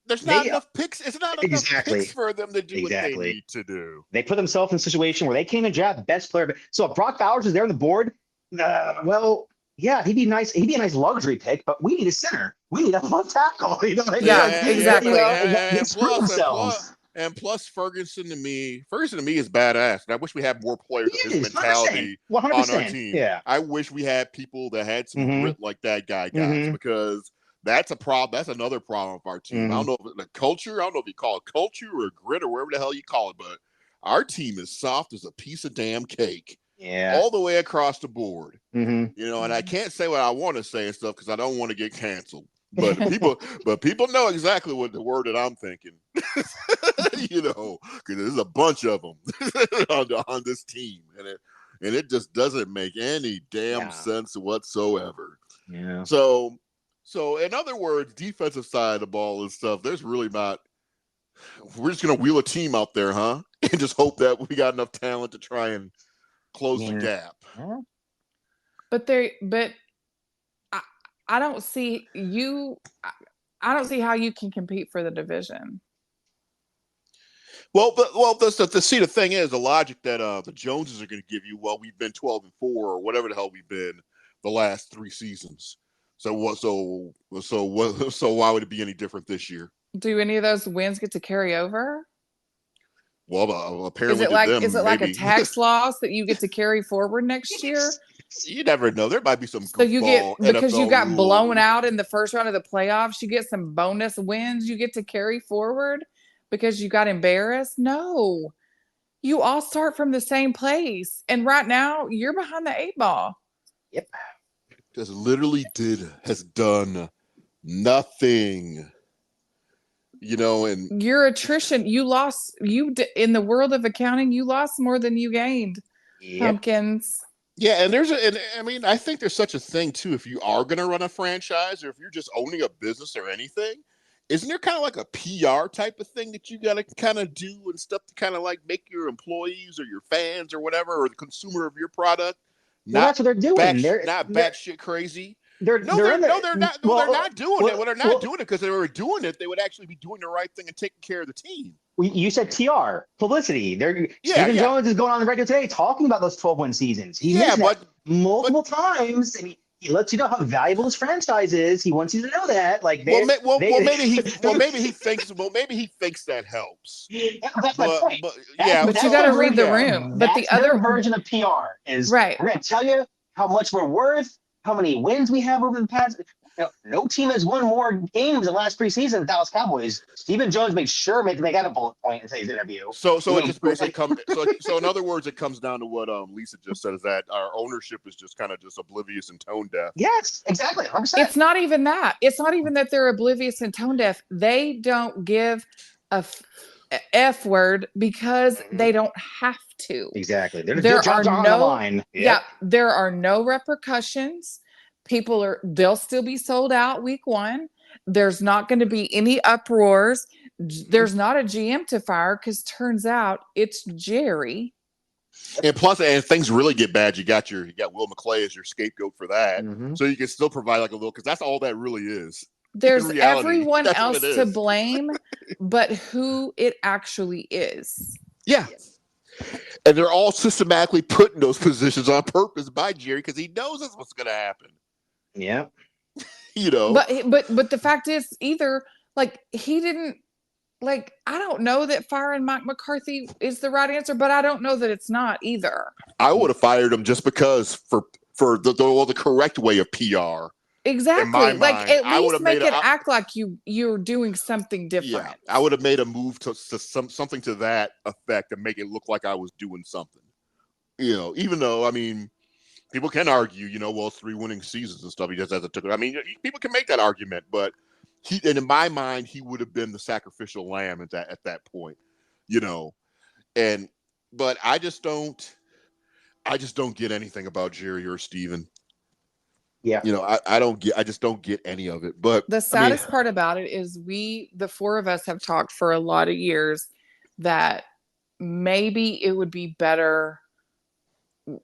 There's not enough picks. It's not enough picks for them to do what they need to do. They put themselves in a situation where they can't even draft best player. So if Brock Bowers is there on the board, he'd be nice. He'd be a nice luxury pick, but we need a center. We need a left tackle. Exactly. And plus, Ferguson to me is badass. And I wish we had more players with his mentality 100%. on our team. Yeah. I wish we had people that had some grit like that guy, guys, because that's a problem. That's another problem of our team. I don't know if the culture. I don't know if you call it culture or grit or whatever the hell you call it, but our team is soft as a piece of damn cake. Yeah. All the way across the board. And I can't say what I want to say and stuff because I don't want to get canceled. But people know exactly what the word that I'm thinking, because there's a bunch of them on this team, and it just doesn't make any damn sense whatsoever. Yeah. So in other words, defensive side of the ball and stuff, there's really not. We're just gonna wheel a team out there, huh? And just hope that we got enough talent to try and close the gap. But I don't see you. I don't see how you can compete for the division. The thing is, the logic that the Joneses are going to give you. Well, we've been 12-4 or whatever the hell we've been the last 3 seasons. So why would it be any different this year? Do any of those wins get to carry over? Well, apparently, is it like a tax loss that you get to carry forward next year? You never know. There might be some. So you get, because NFL you got rules. blown out in the first round of the playoffs, you get some bonus wins you get to carry forward because you got embarrassed. No, you all start from the same place, and right now you're behind the 8 ball. Yep. Just literally has done nothing. And your attrition, you lost. In the world of accounting, you lost more than you gained. Yep. Pumpkins. Yeah, and I think there's such a thing too. If you are going to run a franchise, or if you're just owning a business or anything, isn't there kind of like a PR type of thing that you got to kind of do and stuff to kind of like make your employees or your fans or whatever, or the consumer of your product? That's what they're doing. They're not batshit crazy. They're not doing it. Well, they're not doing it because if they were doing it, they would actually be doing the right thing and taking care of the team. You said TR publicity. Stephen Jones is going on the radio today talking about those 12-win seasons. He mentioned that multiple times, and he lets you know how valuable his franchise is. He wants you to know that. Like, maybe he thinks that helps. But you got to read the room. But the other version of PR is right. We're going to tell you how much we're worth, how many wins we have over the past. No team has won more games in last preseason than the Dallas Cowboys. Stephen Jones made sure to make that a bullet point in today's interview. So it just basically comes. So in other words, it comes down to what Lisa just said: is that our ownership is just kind of just oblivious and tone deaf. Yes, exactly. 100%. It's not even that. It's not even that they're oblivious and tone deaf. They don't give a F word because they don't have to. Exactly. There are on the line. Yeah, there are no repercussions. They'll still be sold out week 1. There's not going to be any uproars. There's not a GM to fire because turns out it's Jerry. And plus, and if things really get bad, you got Will McClay as your scapegoat for that. So you can still provide like a little, because that's all that really is. There's everyone else to blame, but who it actually is. Yeah. And they're all systematically put in those positions on purpose by Jerry because he knows that's what's going to happen. Yeah. But the fact is, either like he didn't, like, I don't know that firing Mike McCarthy is the right answer, but I don't know that it's not either. I would have fired him just because for the correct way of PR. Exactly. Like, at least make it act like you're doing something different. Yeah, I would have made a move to something to that effect and make it look like I was doing something. Even though, I mean, people can argue, well, 3 winning seasons and stuff. He just hasn't took it. I mean, people can make that argument, but and in my mind, he would have been the sacrificial lamb at that point, but I just don't get anything about Jerry or Steven. Yeah. I just don't get any of it. But the saddest part about it is the 4 of us have talked for a lot of years that maybe it would be better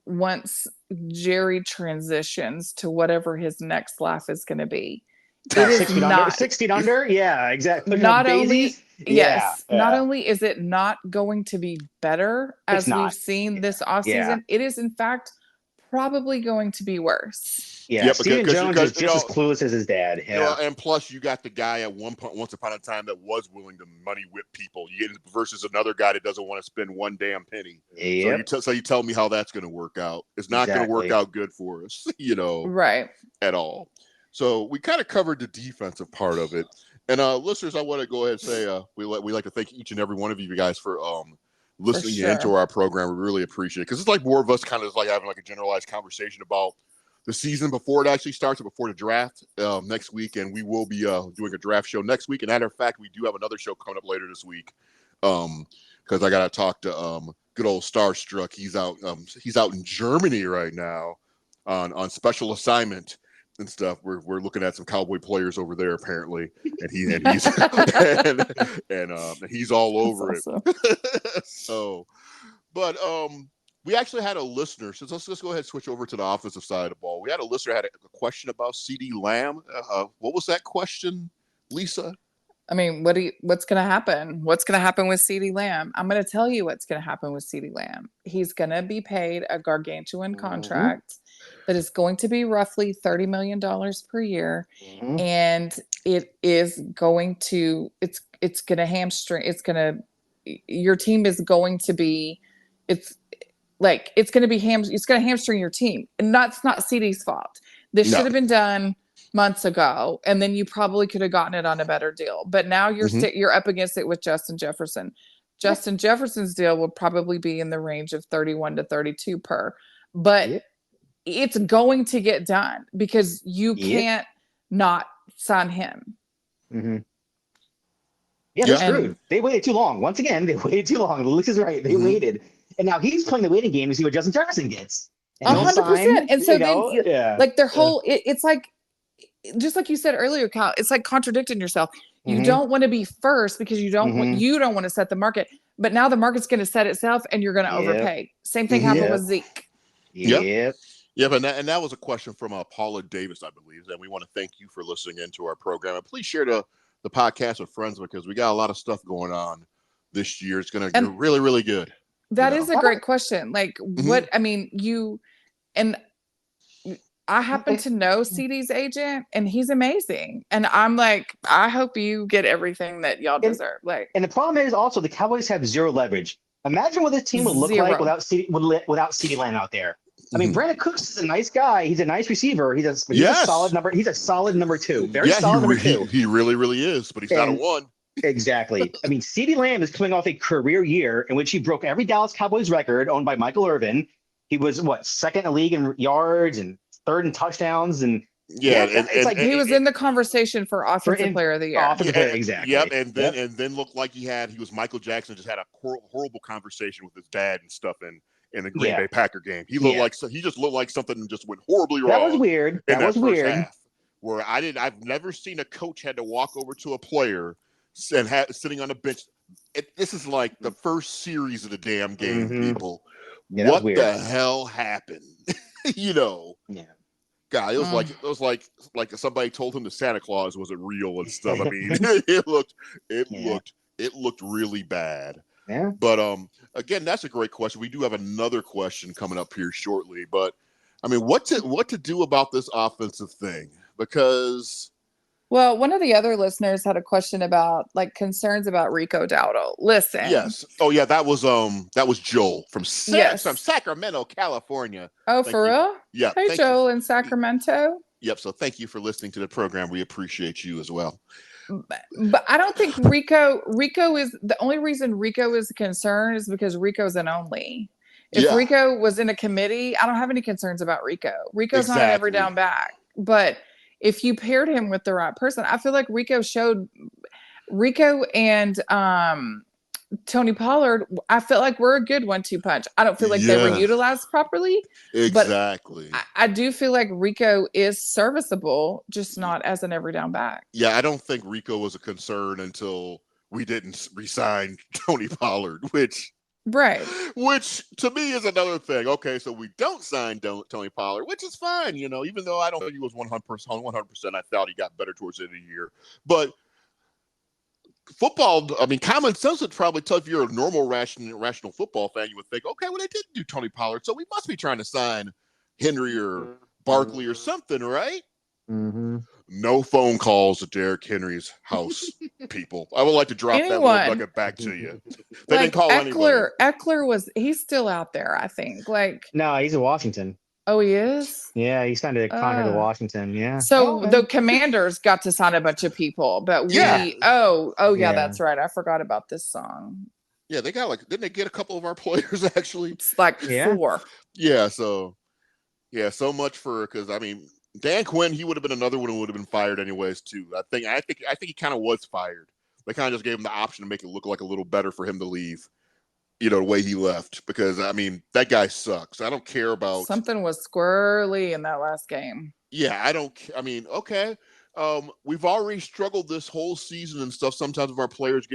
once Jerry transitions to whatever his next life is going to be. It is 16 under. Yeah, exactly. Not only is it not going to be better as we've seen this offseason, it is in fact probably going to be worse. Yeah, Stephen Jones is just as clueless as his dad. Yeah. And plus you got the guy at once upon a time that was willing to money whip people. You get versus another guy that doesn't want to spend one damn penny. Yep. So you tell me how that's going to work out. It's not going to work out good for us, right? At all. So we kind of covered the defensive part of it. And listeners, I want to go ahead and say we like to thank each and every one of you guys for listening into our program. We really appreciate it because it's like more of us kind of like having like a generalized conversation about the season before it actually starts, before the draft next week. And we will be doing a draft show next week. And matter of fact, we do have another show coming up later this week because I got to talk to good old Starstruck. He's out in Germany right now on special assignment and stuff. We're looking at some Cowboy players over there apparently, and he's he's all over it. So, but we actually had a listener. So let's go ahead and switch over to the offensive side of the ball. We had a listener had a question about CeeDee Lamb. What was that question, Lisa? I mean, what's going to happen? What's going to happen with CeeDee Lamb? I'm going to tell you what's going to happen with CeeDee Lamb. He's going to be paid a gargantuan contract that is going to be roughly $30 million per year. And it is going to, it's going to hamstring. Your team is going to be, it's going to hamstring your team. And that's not CeeDee's fault. This should have been done months ago, and then you probably could have gotten it on a better deal. But now you're up against it with Justin Jefferson. Justin Jefferson's deal will probably be in the range of 31 to 32 per. But it's going to get done because you can't not sign him. Yeah, they're screwed. They waited too long. Once again, they waited too long. Luke is right. They waited. And now he's playing the waiting game to see what Justin Jefferson gets. 100%. And so like their whole, it's like, just like you said earlier, Kyle, it's like contradicting yourself. You don't want to be first because you don't want to set the market, but now the market's going to set itself and you're going to overpay. Same thing happened with Zeke. Yeah, but that was a question from Paula Davis, I believe. And we want to thank you for listening into our program. And please share the podcast with friends because we got a lot of stuff going on this year. It's going to be really, really good. That is a great question. Like what, I mean, I happen to know CeeDee's agent and he's amazing. And I'm like, I hope you get everything that y'all deserve. And the problem is also the Cowboys have zero leverage. Imagine what this team would look like without CeeDee Lamb out there. I mean, Brandon Cooks is a nice guy. He's a nice receiver. He's a solid number. He's a solid number 2. Very solid number 2. He really, really is, but he's not a 1. Exactly. I mean, CeeDee Lamb is coming off a career year in which he broke every Dallas Cowboys record owned by Michael Irvin. He was second in the league in yards and third in touchdowns, and he was in the conversation for offensive player of the year. Exactly. Yep, and then looked like he was Michael Jackson. Just had a horrible conversation with his dad and stuff in the Green Bay Packer game. He just looked like something just went horribly wrong. That was weird. Half, where I've never seen a coach had to walk over to a player and sitting on a bench. This is like the first series of the damn game, people. Yeah, what the hell happened? Yeah. God, it was like somebody told him the Santa Claus wasn't real and stuff. I mean, it looked really bad. Yeah. But again, that's a great question. We do have another question coming up here shortly. But I mean, what to do about this offensive thing? Because well, one of the other listeners had a question about concerns about Rico Dowdle. Listen. Yes. Oh yeah, that was Joel from Sacramento, California. Oh, for real? Yeah. Hey, Joel in Sacramento. Yep. So thank you for listening to the program. We appreciate you as well. But I don't think Rico is the only reason Rico is a concern is because Rico's an only. If Rico was in a committee, I don't have any concerns about Rico. Rico's not an every down back, but if you paired him with the right person, I feel like Rico and Tony Pollard, I feel like we're a good 1-2 punch. I don't feel like they were utilized properly. Exactly. But I do feel like Rico is serviceable, just not as an every down back. Yeah, I don't think Rico was a concern until we didn't re-sign Tony Pollard, which to me is another thing. Okay, so we don't sign Tony Pollard, which is fine, even though I don't think he was 100%. I thought he got better towards the end of the year. But football, I mean, common sense would probably tell if you're a normal, rational football fan, you would think, okay, well, they didn't do Tony Pollard, so we must be trying to sign Henry or Barkley or something, right? Mm-hmm. No phone calls to Derrick Henry's house, people. I would like to drop that little nugget back to you. They didn't call anybody. Eckler he's still out there, I think. No, he's in Washington. Oh, he is? Yeah, he signed a contract to Washington. Yeah. So the Commanders got to sign a bunch of people, but that's right. I forgot about this song. Yeah, they got didn't they get a couple of our players actually? It's 4. Yeah, so much because I mean, Dan Quinn, he would have been another one who would have been fired anyways too. I think he kind of was fired. They kind of just gave him the option to make it look like a little better for him to leave. The way he left, because I mean that guy sucks. I don't care about something was squirrely in that last game. Yeah, okay. We've already struggled this whole season and stuff. Sometimes of our players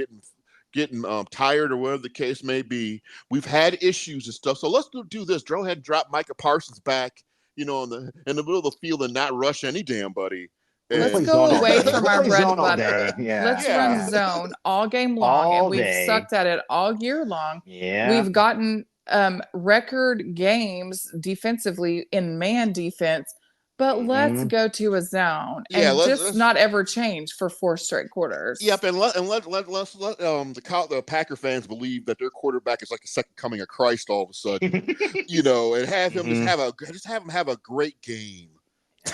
getting tired or whatever the case may be. We've had issues and stuff. So let's do this. Go ahead and drop Micah Parsons back, in the middle of the field and not rush any damn buddy. Let's go away from our bread and butter. Let's run zone all game long, and we've sucked at it all year long. Yeah, we've gotten record games defensively in man defense, but let's go to a zone and let's not ever change for 4 straight quarters. Yep, and let's the Packer fans believe that their quarterback is like the second coming of Christ all of a sudden, and have him just have him have a great game.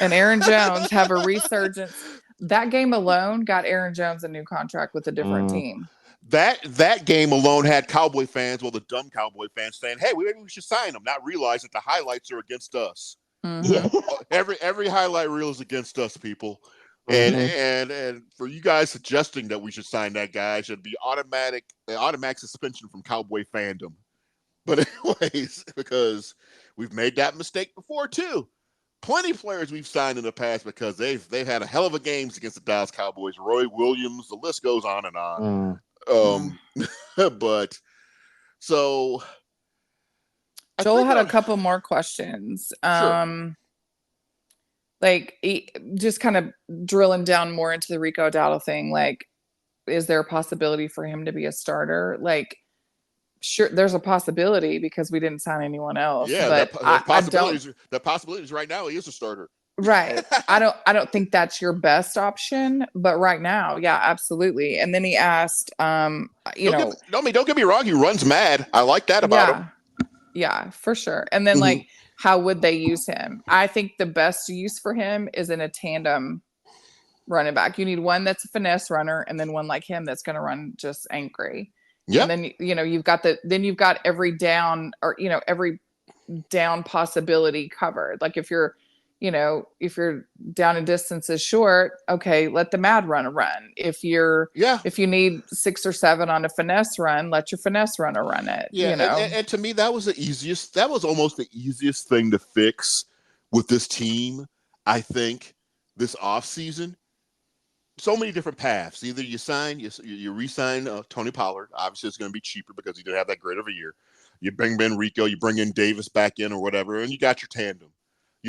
And Aaron Jones have a resurgence. That game alone got Aaron Jones a new contract with a different team. That game alone had Cowboy fans, the dumb Cowboy fans saying, hey, maybe we should sign him, not realize that the highlights are against us. Mm-hmm. Every highlight reel is against us, people. And for you guys suggesting that we should sign that guy, should be automatic suspension from Cowboy fandom. But anyways, because we've made that mistake before too. Plenty of players we've signed in the past because they've had a hell of a games against the Dallas Cowboys. Roy Williams, the list goes on and on. But so Joel had a couple more questions. Sure. Just kind of drilling down more into the Rico Dowdle thing. Is there a possibility for him to be a starter? Sure, there's a possibility because we didn't sign anyone else. Yeah, but the possibilities right now he is a starter. Right. I don't think that's your best option, but right now, yeah, absolutely. And then he asked, don't get me wrong, he runs mad. I like that about him. Yeah, for sure. And then how would they use him? I think the best use for him is in a tandem running back. You need one that's a finesse runner, and then one like him that's going to run just angry. Yeah. And then you've got every down, or every down possibility covered. Like if you're down and distance is short, okay, let the mad run a run. If you need 6 or 7 on a finesse run, let your finesse runner run it. Yeah, and to me that was almost the easiest thing to fix with this team, I think, this offseason. So many different paths. Either you re-sign Tony Pollard. Obviously, it's going to be cheaper because he didn't have that great of a year. You bring Ben Rico, you bring in Davis back in or whatever, and you got your tandem.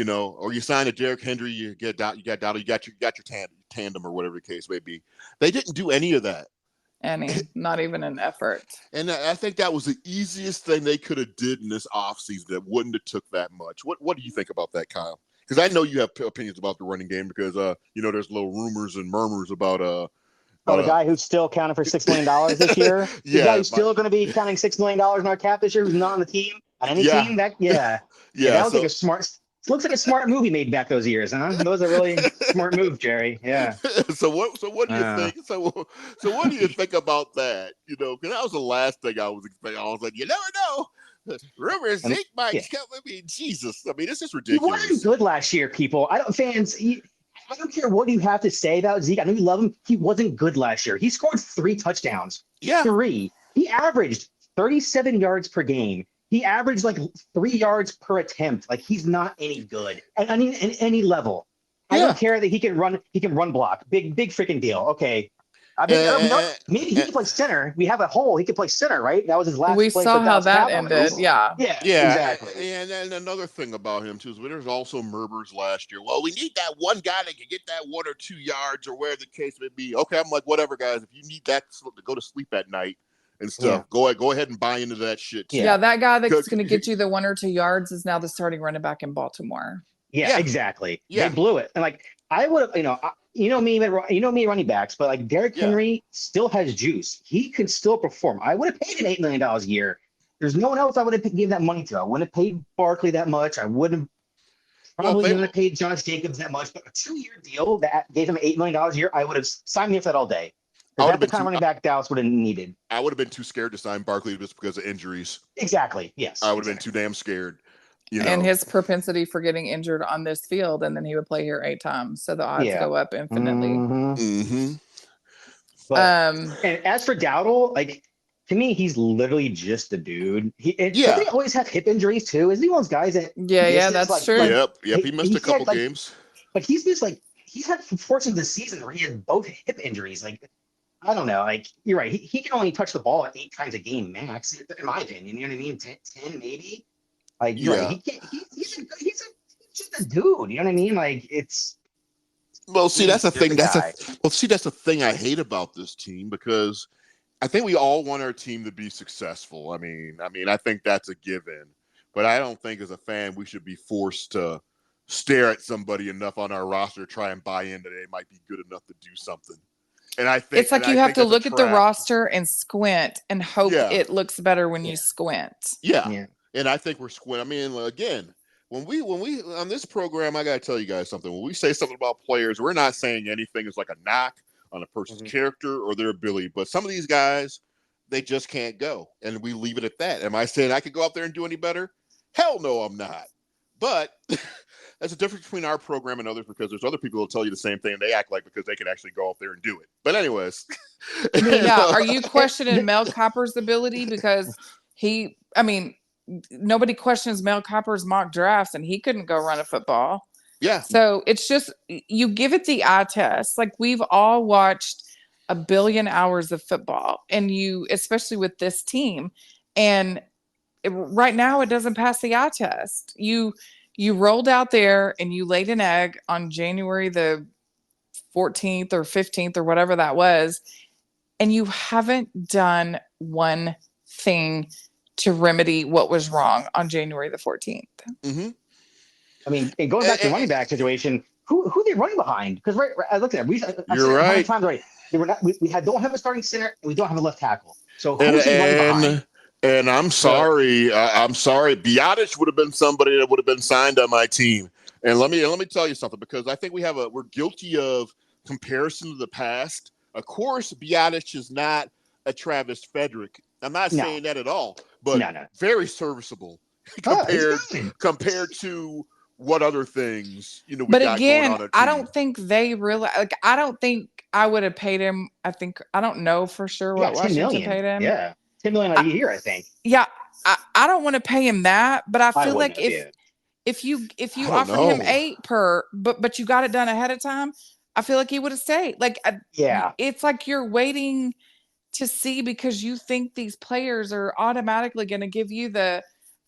Or you sign a Derrick Henry, you got Dowdle, you got your tandem or whatever the case may be. They didn't do any of that. Not even an effort. And I think that was the easiest thing they could have did in this offseason that wouldn't have took that much. What do you think about that, Kyle? Because I know you have opinions about the running game because there's little rumors and murmurs about the guy who's still counting for $6 million this year. The guy who's still going to be counting $6 million in our cap this year, who's not on the team on any team. That was like a smart. It looks like a smart movie made back those years, huh? Those are really smart moves, Jerry. Yeah. So what do you think? So what do you think about that? Because that was the last thing I was expecting. I was like, you never know. Rumors, Zeke might come. I mean, Jesus. I mean, this is ridiculous. He wasn't good last year, people. I don't care what you have to say about Zeke. I know you love him. He wasn't good last year. He scored 3 touchdowns. Yeah. 3. He averaged 37 yards per game. He averaged like 3 yards per attempt. Like, he's not any good at any level. I don't care that he can run block. Big freaking deal. Okay. I mean, maybe he can play center. We have a hole. He could play center, right? That was his last. We saw how that ended. Yeah, exactly. And another thing about him too is there's also murmurs last year. Well, we need that one guy that can get that 1 or 2 yards or where the case may be. Okay, I'm like, whatever, guys. If you need that to go to sleep at night and stuff, go ahead and buy into that shit too. Yeah, that guy that's going to get you the 1 or 2 yards is now the starting running back in Baltimore. Yeah, exactly. Yeah. They blew it. And like, I would have, me running backs, but like Derrick Henry still has juice. He can still perform. I would have paid him $8 million a year. There's no one else I would have given that money to. I wouldn't have paid Barkley that much. I wouldn't have paid Josh Jacobs that much. But a 2-year deal that gave him $8 million a year, I would have signed me up for that all day. That's the kind of running back Dallas would have needed. I would have been too scared to sign Barkley just because of injuries. Exactly. Yes. I would have been too damn scared. And his propensity for getting injured on this field, and then he would play here 8 times, so the odds go up infinitely. But, and as for Dowdle, like, to me, he's literally just a dude. Doesn't he always have hip injuries too? Isn't he one of those guys that? That's true. Yep. He missed a couple games. But he's had portions of the season where he had both hip injuries. Like, I don't know. Like, you're right. He can only touch the ball 8 times a game max, in my opinion. You know what I mean? 10 maybe. Like, right. He's just a dude. You know what I mean? Like, it's. Well, see, that's the thing. That's the thing I hate about this team, because I think we all want our team to be successful. I mean, I think that's a given, but I don't think as a fan we should be forced to stare at somebody enough on our roster to try and buy in that they might be good enough to do something. And I think it's like you have to look at the roster and squint and hope it looks better when you squint. Yeah. And I think we're squinting. I mean, again, when we on this program, I got to tell you guys something. When we say something about players, we're not saying anything is like a knock on a person's character or their ability. But some of these guys, they just can't go. And we leave it at that. Am I saying I could go out there and do any better? Hell no, I'm not. But that's a difference between our program and others, because there's other people who'll tell you the same thing and they act like because they can actually go out there and do it. But anyways. Are you questioning Mel Kiper's ability? Because nobody questions Mel Kiper's mock drafts, and he couldn't go run a football. Yeah. So it's just, you give it the eye test. Like, we've all watched a billion hours of football, and especially with this team, and right now it doesn't pass the eye test. You rolled out there and you laid an egg on January the 14th or 15th or whatever that was, and you haven't done one thing to remedy what was wrong on January the 14th. Mm-hmm. I mean, and going back to the running back situation, who are they running behind? Because I looked at it. You're right. Times already. We don't have a starting center, and we don't have a left tackle. So who's he running behind? And I'm sorry. Biotic would have been somebody that would have been signed on my team. And let me tell you something, because I think we're guilty of comparison to the past. Of course, Biotic is not a Travis Frederick. I'm not saying that at all, but very serviceable compared to what other things we but got again, going on. I don't think they really I don't think I would have paid him. I don't know for sure what Washington paid him. Yeah, $10 million a year, I think. Yeah, I don't want to pay him that, but I feel like if you offer him 8 per, but you got it done ahead of time, I feel like he would have stayed. Like, it's like you're waiting to see because you think these players are automatically going to give you the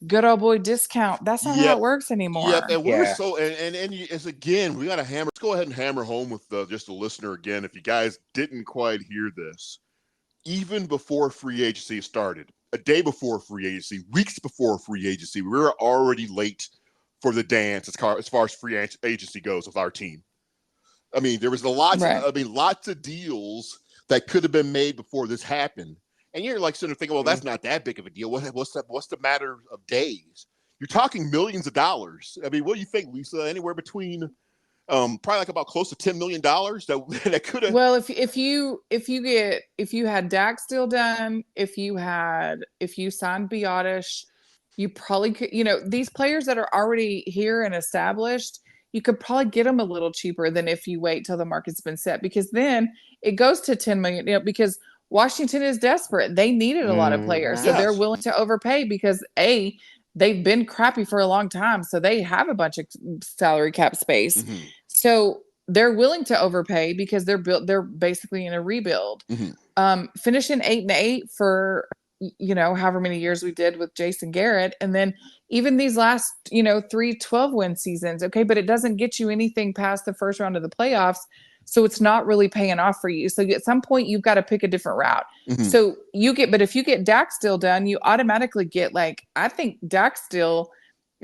good old boy discount. That's not how it works anymore. Yep, and we're so and it's again, we got to hammer. Let's go ahead and hammer home with just a listener again. If you guys didn't quite hear this, even before free agency started, a day before free agency, weeks before free agency, we were already late for the dance as far as free agency goes with our team. I mean, there was lots of deals that could have been made before this happened. And you're like sitting there thinking, well, that's not that big of a deal. What's the matter of days? You're talking millions of dollars. I mean, what do you think, Lisa? Anywhere between probably like about close to $10 million that could have. Well, if you had Dak still done, if you signed Biotis, you probably could, these players that are already here and established, you could probably get them a little cheaper than if you wait till the market's been set, because then it goes to 10 million, because Washington is desperate. They needed a lot of players. So they're willing to overpay because they've been crappy for a long time. So they have a bunch of salary cap space. Mm-hmm. So they're willing to overpay because they're basically in a rebuild. Mm-hmm. Finishing 8-8 for, however many years we did with Jason Garrett. And then even these last, 3 12-win seasons. Okay. But it doesn't get you anything past the first round of the playoffs. So it's not really paying off for you. So at some point you've got to pick a different route. Mm-hmm. So but if you get Dak still done, you automatically get I think Dak still,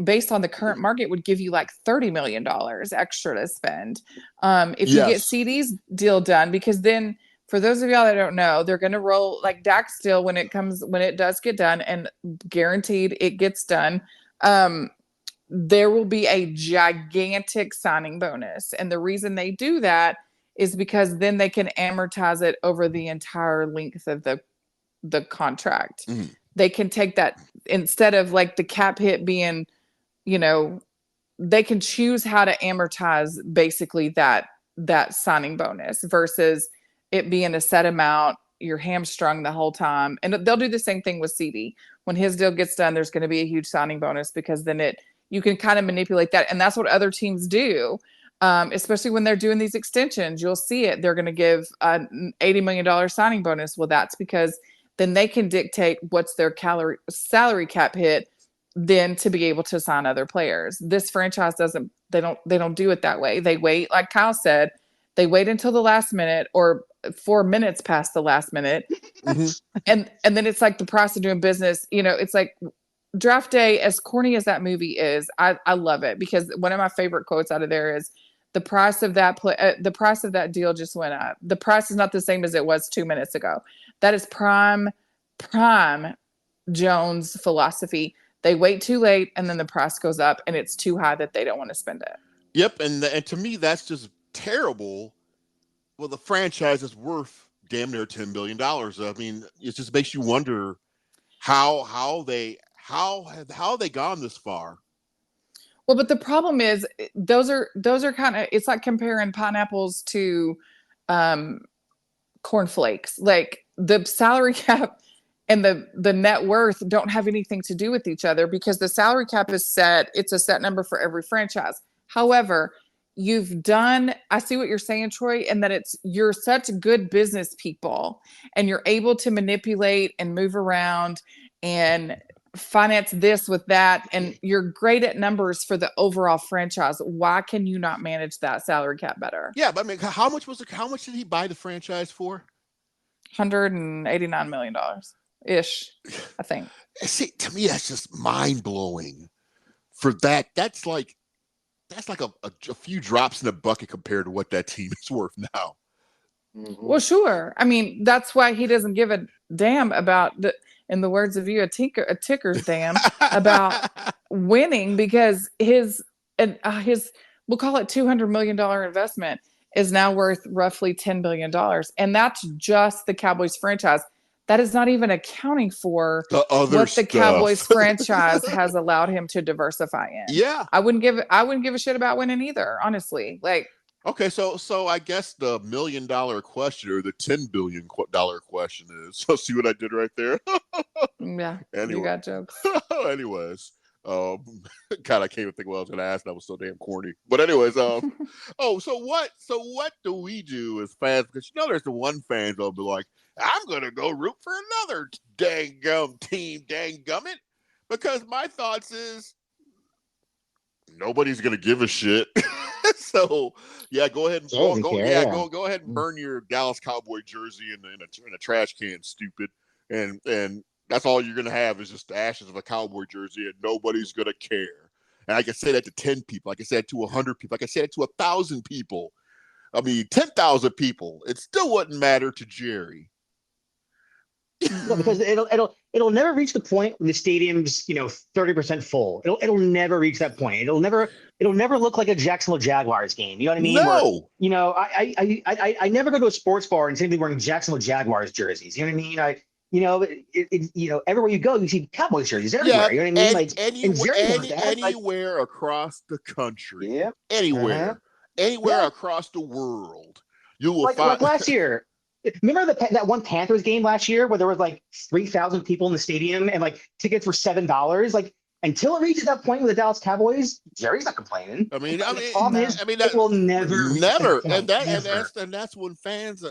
based on the current market, would give you $30 million extra to spend. If you get CD's deal done, because then for those of y'all that don't know, they're going to roll Dak still when it does get done, and guaranteed it gets done. There will be a gigantic signing bonus. And the reason they do that is because then they can amortize it over the entire length of the contract. Mm-hmm. They can take that instead of the cap hit being, they can choose how to amortize basically that signing bonus versus it being a set amount. You're hamstrung the whole time. And they'll do the same thing with CD. When his deal gets done, there's going to be a huge signing bonus, because then you can kind of manipulate that. And that's what other teams do. Especially when they're doing these extensions, you'll see it. They're going to give an $80 million signing bonus. Well, that's because then they can dictate what's their salary cap hit then to be able to sign other players. This franchise they don't do it that way. They wait, like Kyle said, they wait until the last minute or 4 minutes past the last minute. Mm-hmm. And then it's like the price of doing business. It's like Draft Day, as corny as that movie is, I love it, because one of my favorite quotes out of there is, the price of that deal just went up. The price is not the same as it was 2 minutes ago. That is prime Jones philosophy. They wait too late, and then the price goes up, and it's too high that they don't want to spend it. Yep, and to me that's just terrible. Well, the franchise is worth damn near $10 billion. I mean, it just makes you wonder how they gone this far. Well, but the problem is those are kind of, it's like comparing pineapples to cornflakes. The salary cap and the net worth don't have anything to do with each other, because the salary cap is set. It's a set number for every franchise. However, I see what you're saying, Troy, and that you're such good business people and you're able to manipulate and move around and finance this with that, and you're great at numbers for the overall franchise. Why can you not manage that salary cap better? Yeah, but I mean, how much did he buy the franchise for? $189 million ish, I think. See, to me, that's just mind blowing. For that, that's like a few drops in the bucket compared to what that team is worth now. Mm-hmm. Well, sure. I mean, that's why he doesn't give a damn about in the words of you, a ticker's dam about winning because his we'll call it $200 million investment is now worth roughly $10 billion. And that's just the Cowboys franchise. That is not even accounting for what the Cowboys franchise has allowed him to diversify in. Yeah. I wouldn't give a shit about winning either, honestly. Like, okay, so I guess the $1 million question or the $10 billion question is, so see what I did right there? Yeah, anyway. You got jokes. Anyways, God, I can't even think what I was going to ask. That was so damn corny. But anyways, so what do we do as fans? Because there's the one fans that'll be like, I'm going to go root for another dang team, dang gummit. Because my thoughts is nobody's going to give a shit. So yeah, go ahead and go ahead and burn your Dallas Cowboy jersey in a trash can, stupid. And that's all you're going to have is just the ashes of a Cowboy jersey, and nobody's going to care. And I can say that to 10 people. I can say that to 100 people. I can say that to 1,000 people. I mean, 10,000 people. It still wouldn't matter to Jerry. No, because it'll never reach the point where the stadium's 30% full. It'll never reach that point. It'll never look like a Jacksonville Jaguars game. You know what I mean? No. Where, I never go to a sports bar and see anybody wearing Jacksonville Jaguars jerseys. You know what I mean? Everywhere you go, you see Cowboys jerseys everywhere. Yeah, you know what I mean? Anywhere across the country. Yeah. Anywhere across the world, you will find. Like last year. Remember that one Panthers game last year where there was like 3,000 people in the stadium and like tickets were $7? Like, until it reaches that point with the Dallas Cowboys, Jerry's not complaining. The problem is, it will never. And that's when fans,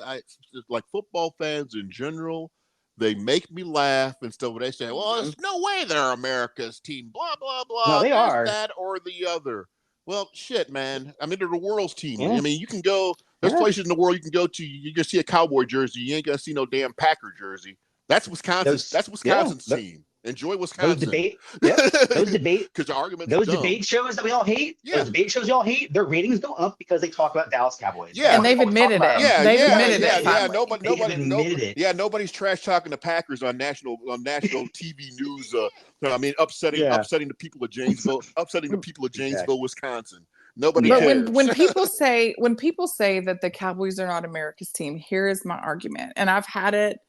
like football fans in general, they make me laugh and stuff. When they say, "Well, there's no way they're America's team," blah blah blah. No, they are that or the other. Well, shit, man. I mean, they're the world's team. Yeah. I mean, you can go. There's places in the world you can go to. You can see a Cowboy jersey. You ain't gonna see no damn Packer jersey. That's Wisconsin. That's Wisconsin's team. Enjoy Wisconsin. Those debate because the argument. Those debate shows that we all hate. Yeah. Those debate shows you all hate. Their ratings go up because they talk about Dallas Cowboys. Yeah, and they've admitted it. Yeah, they've admitted it. Yeah, nobody. Yeah, nobody's trash talking the Packers on national TV news. Upsetting the people of Janesville, Wisconsin. Nobody cares. But when people say that the Cowboys are not America's team, here is my argument, and I've had it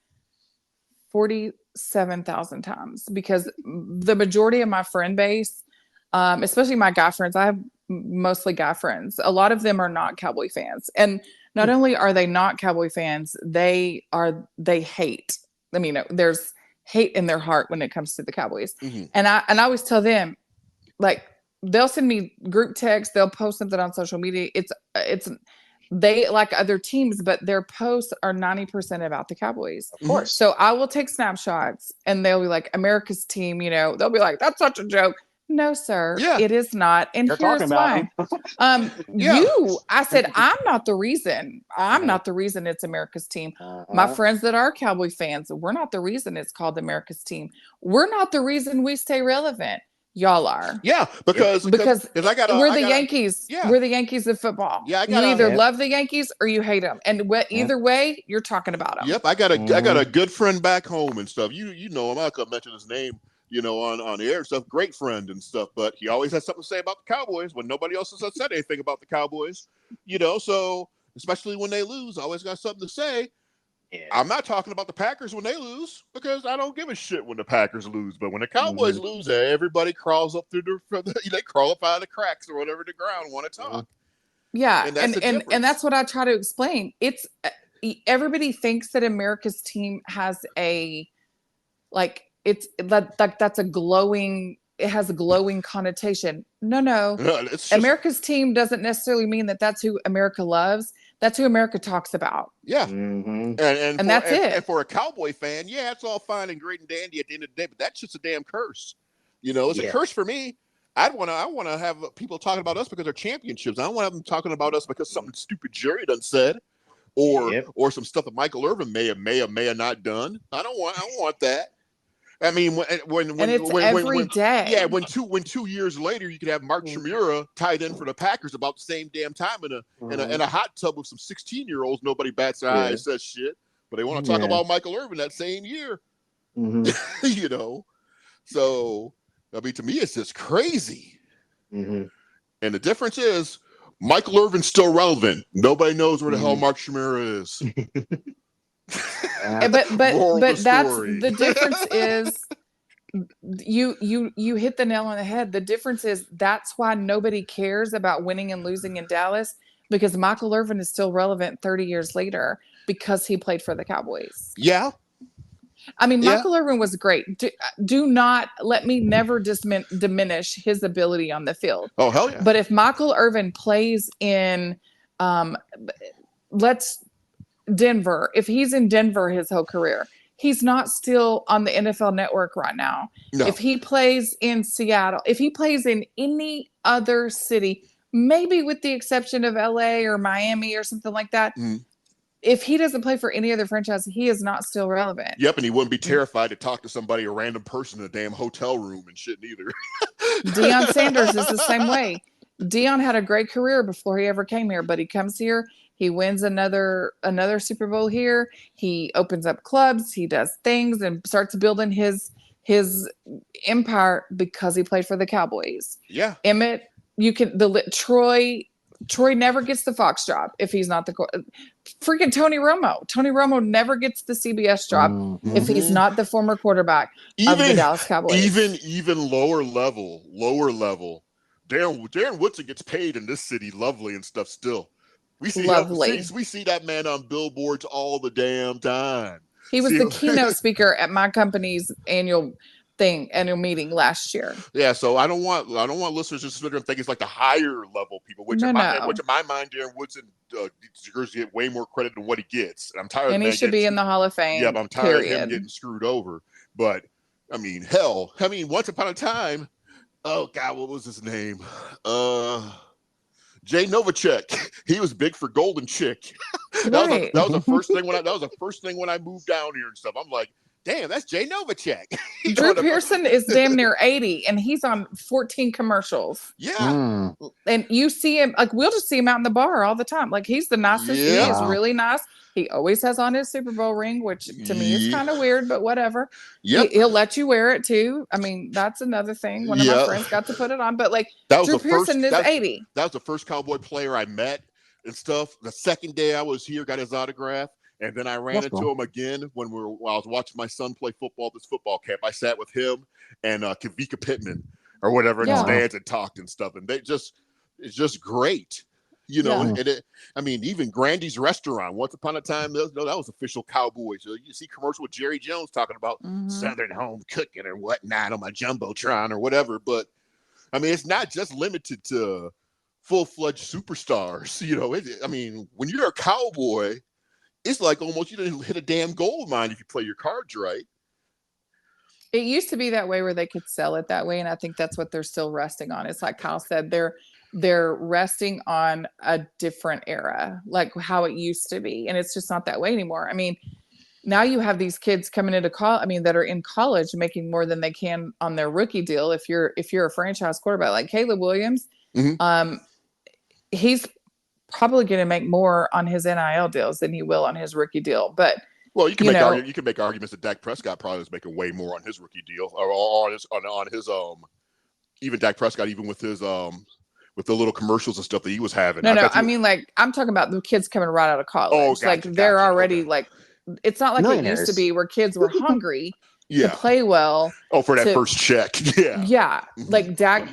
47,000 times because the majority of my friend base, especially my guy friends, I have mostly guy friends. A lot of them are not Cowboy fans, and not only are they not Cowboy fans, they hate. I mean, there's hate in their heart when it comes to the Cowboys, and I always tell them, like, they'll send me group text, they'll post something on social media. It's they like other teams, but their posts are 90% about the Cowboys. Of course. So I will take snapshots and they'll be like, America's team, they'll be like, that's such a joke. No, sir, it is not. And here's why. I said, I'm not the reason. I'm not the reason it's America's team. My friends that are Cowboy fans, we're not the reason it's called America's team. We're not the reason we stay relevant. Y'all are. Yeah, because we're the Yankees. Yeah. We're the Yankees of football. Yeah, you either love the Yankees or you hate them, and either way, you're talking about them. Yep, I got a good friend back home and stuff. You know him. I could mention his name, on the air and stuff. Great friend and stuff, but he always has something to say about the Cowboys when nobody else has said anything about the Cowboys. So especially when they lose, I always got something to say. Yeah. I'm not talking about the Packers when they lose because I don't give a shit when the Packers lose. But when the Cowboys lose, everybody crawls up they crawl up out of the cracks or whatever the ground want to talk. Yeah, and that's what I try to explain. It's everybody thinks that America's team has that's a glowing. It has a glowing connotation. No. America's team doesn't necessarily mean that that's who America loves. That's who America talks about. Yeah. And that's it. And for a Cowboy fan, it's all fine and great and dandy at the end of the day, but that's just a damn curse. It's a curse for me. I want to have people talking about us because they're championships. I don't want to have them talking about us because something stupid Jerry done said or some stuff that Michael Irvin may have not done. I don't want that. I mean, when every day. Yeah, when 2 years later you could have Mark Chmura tied in for the Packers about the same damn time in a hot tub with some 16-year-olds. Nobody bats their eyes, says shit, but they want to talk about Michael Irvin that same year. You know, so I mean, to me, it's just crazy. And the difference is Michael Irvin's still relevant. Nobody knows where the hell Mark Chimera is. but that's the difference is you hit the nail on the head. The difference is that's why nobody cares about winning and losing in Dallas, because Michael Irvin is still relevant 30 years later because he played for the Cowboys. Yeah. I mean, Michael Irvin was great. Do not let me never diminish his ability on the field. Oh, hell yeah. But if Michael Irvin plays in Denver, if he's in Denver his whole career, he's not still on the NFL Network right now. No. If he plays in Seattle, if he plays in any other city, maybe with the exception of LA or Miami or something like that, if he doesn't play for any other franchise, he is not still relevant. Yep, and he wouldn't be terrified to talk to somebody, a random person in a damn hotel room and shit neither. Deion Sanders is the same way. Deion had a great career before he ever came here, but he comes here, he wins another Super Bowl here, he opens up clubs, he does things and starts building his empire because he played for the Cowboys. Yeah. Emmett, Troy never gets the Fox job if he's not the freaking Tony Romo. Tony Romo never gets the CBS job if he's not the former quarterback of the Dallas Cowboys. Even lower level. Darren Woodson gets paid in this city lovely and stuff still. We see that man on billboards all the damn time. He was the keynote speaker at my company's annual meeting last year. Yeah, so I don't want listeners to sit there and think it's like the higher level people, which in my mind, Darren Woodson deserves to get way more credit than what he gets. I'm tired. And he should be in the Hall of Fame. Yeah, but I'm tired of him getting screwed over. But I mean, once upon a time, oh God, what was his name? Jay Novacek. He was big for Golden Chick. that was the first thing when I moved down here and stuff. I'm like, damn, that's Jay Novacek. Drew Pearson is damn near 80, and he's on 14 commercials. Yeah. And you see him, like, we'll just see him out in the bar all the time. Like, he's the nicest. Yeah. He is really nice. He always has on his Super Bowl ring, which to me is kind of weird, but whatever. Yep. He'll let you wear it, too. I mean, that's another thing. One of my friends got to put it on. But, like, Drew Pearson is 80. That was the first Cowboy player I met and stuff. The second day I was here, got his autograph. And then I ran into him again when I was watching my son play football, this football camp. I sat with him and Kavika Pittman or whatever in the stands and talked and stuff. And it's just great. You know, and even Grandy's Restaurant, once upon a time, that was official Cowboys. So you see commercial with Jerry Jones talking about Southern home cooking or whatnot on my Jumbotron or whatever. But, I mean, it's not just limited to full-fledged superstars. You know, when you're a Cowboy, it's like almost you didn't hit a damn gold mine if you play your cards right. It used to be that way where they could sell it that way, and I think that's what they're still resting on. It's like Kyle said, they're resting on a different era, like how it used to be, and it's just not that way anymore. I mean, now you have these kids coming into college, that are in college making more than they can on their rookie deal. If you're a franchise quarterback like Caleb Williams, he's probably going to make more on his NIL deals than he will on his rookie deal. But you can make arguments that Dak Prescott probably was making way more on his rookie deal or on his even Dak Prescott, even with his with the little commercials and stuff that he was having. I'm talking about the kids coming right out of college. They're already like, it's not like it used to be where kids were hungry to play well. Oh, for that first check. Yeah. Yeah. Like Dak.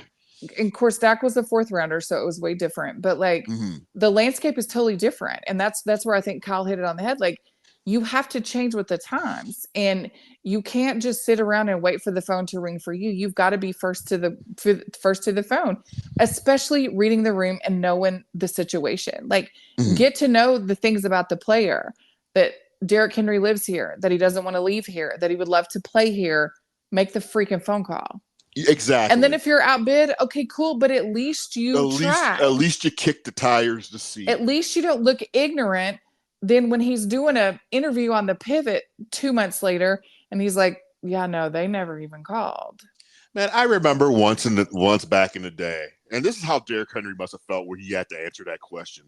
And of course, Dak was a fourth rounder, so it was way different. But like the landscape is totally different, and that's where I think Kyle hit it on the head. Like you have to change with the times, and you can't just sit around and wait for the phone to ring for you. You've got to be first to the phone, especially reading the room and knowing the situation. Like get to know the things about the player, that Derrick Henry lives here, that he doesn't want to leave here, that he would love to play here. Make the freaking phone call. Exactly. And then if you're outbid, okay, cool. But at least you try. At least you kick the tires to see. At least you don't look ignorant. Then when he's doing an interview on the Pivot 2 months later, and he's like, "Yeah, no, they never even called." Man, I remember once back in the day, and this is how Derrick Henry must have felt where he had to answer that question.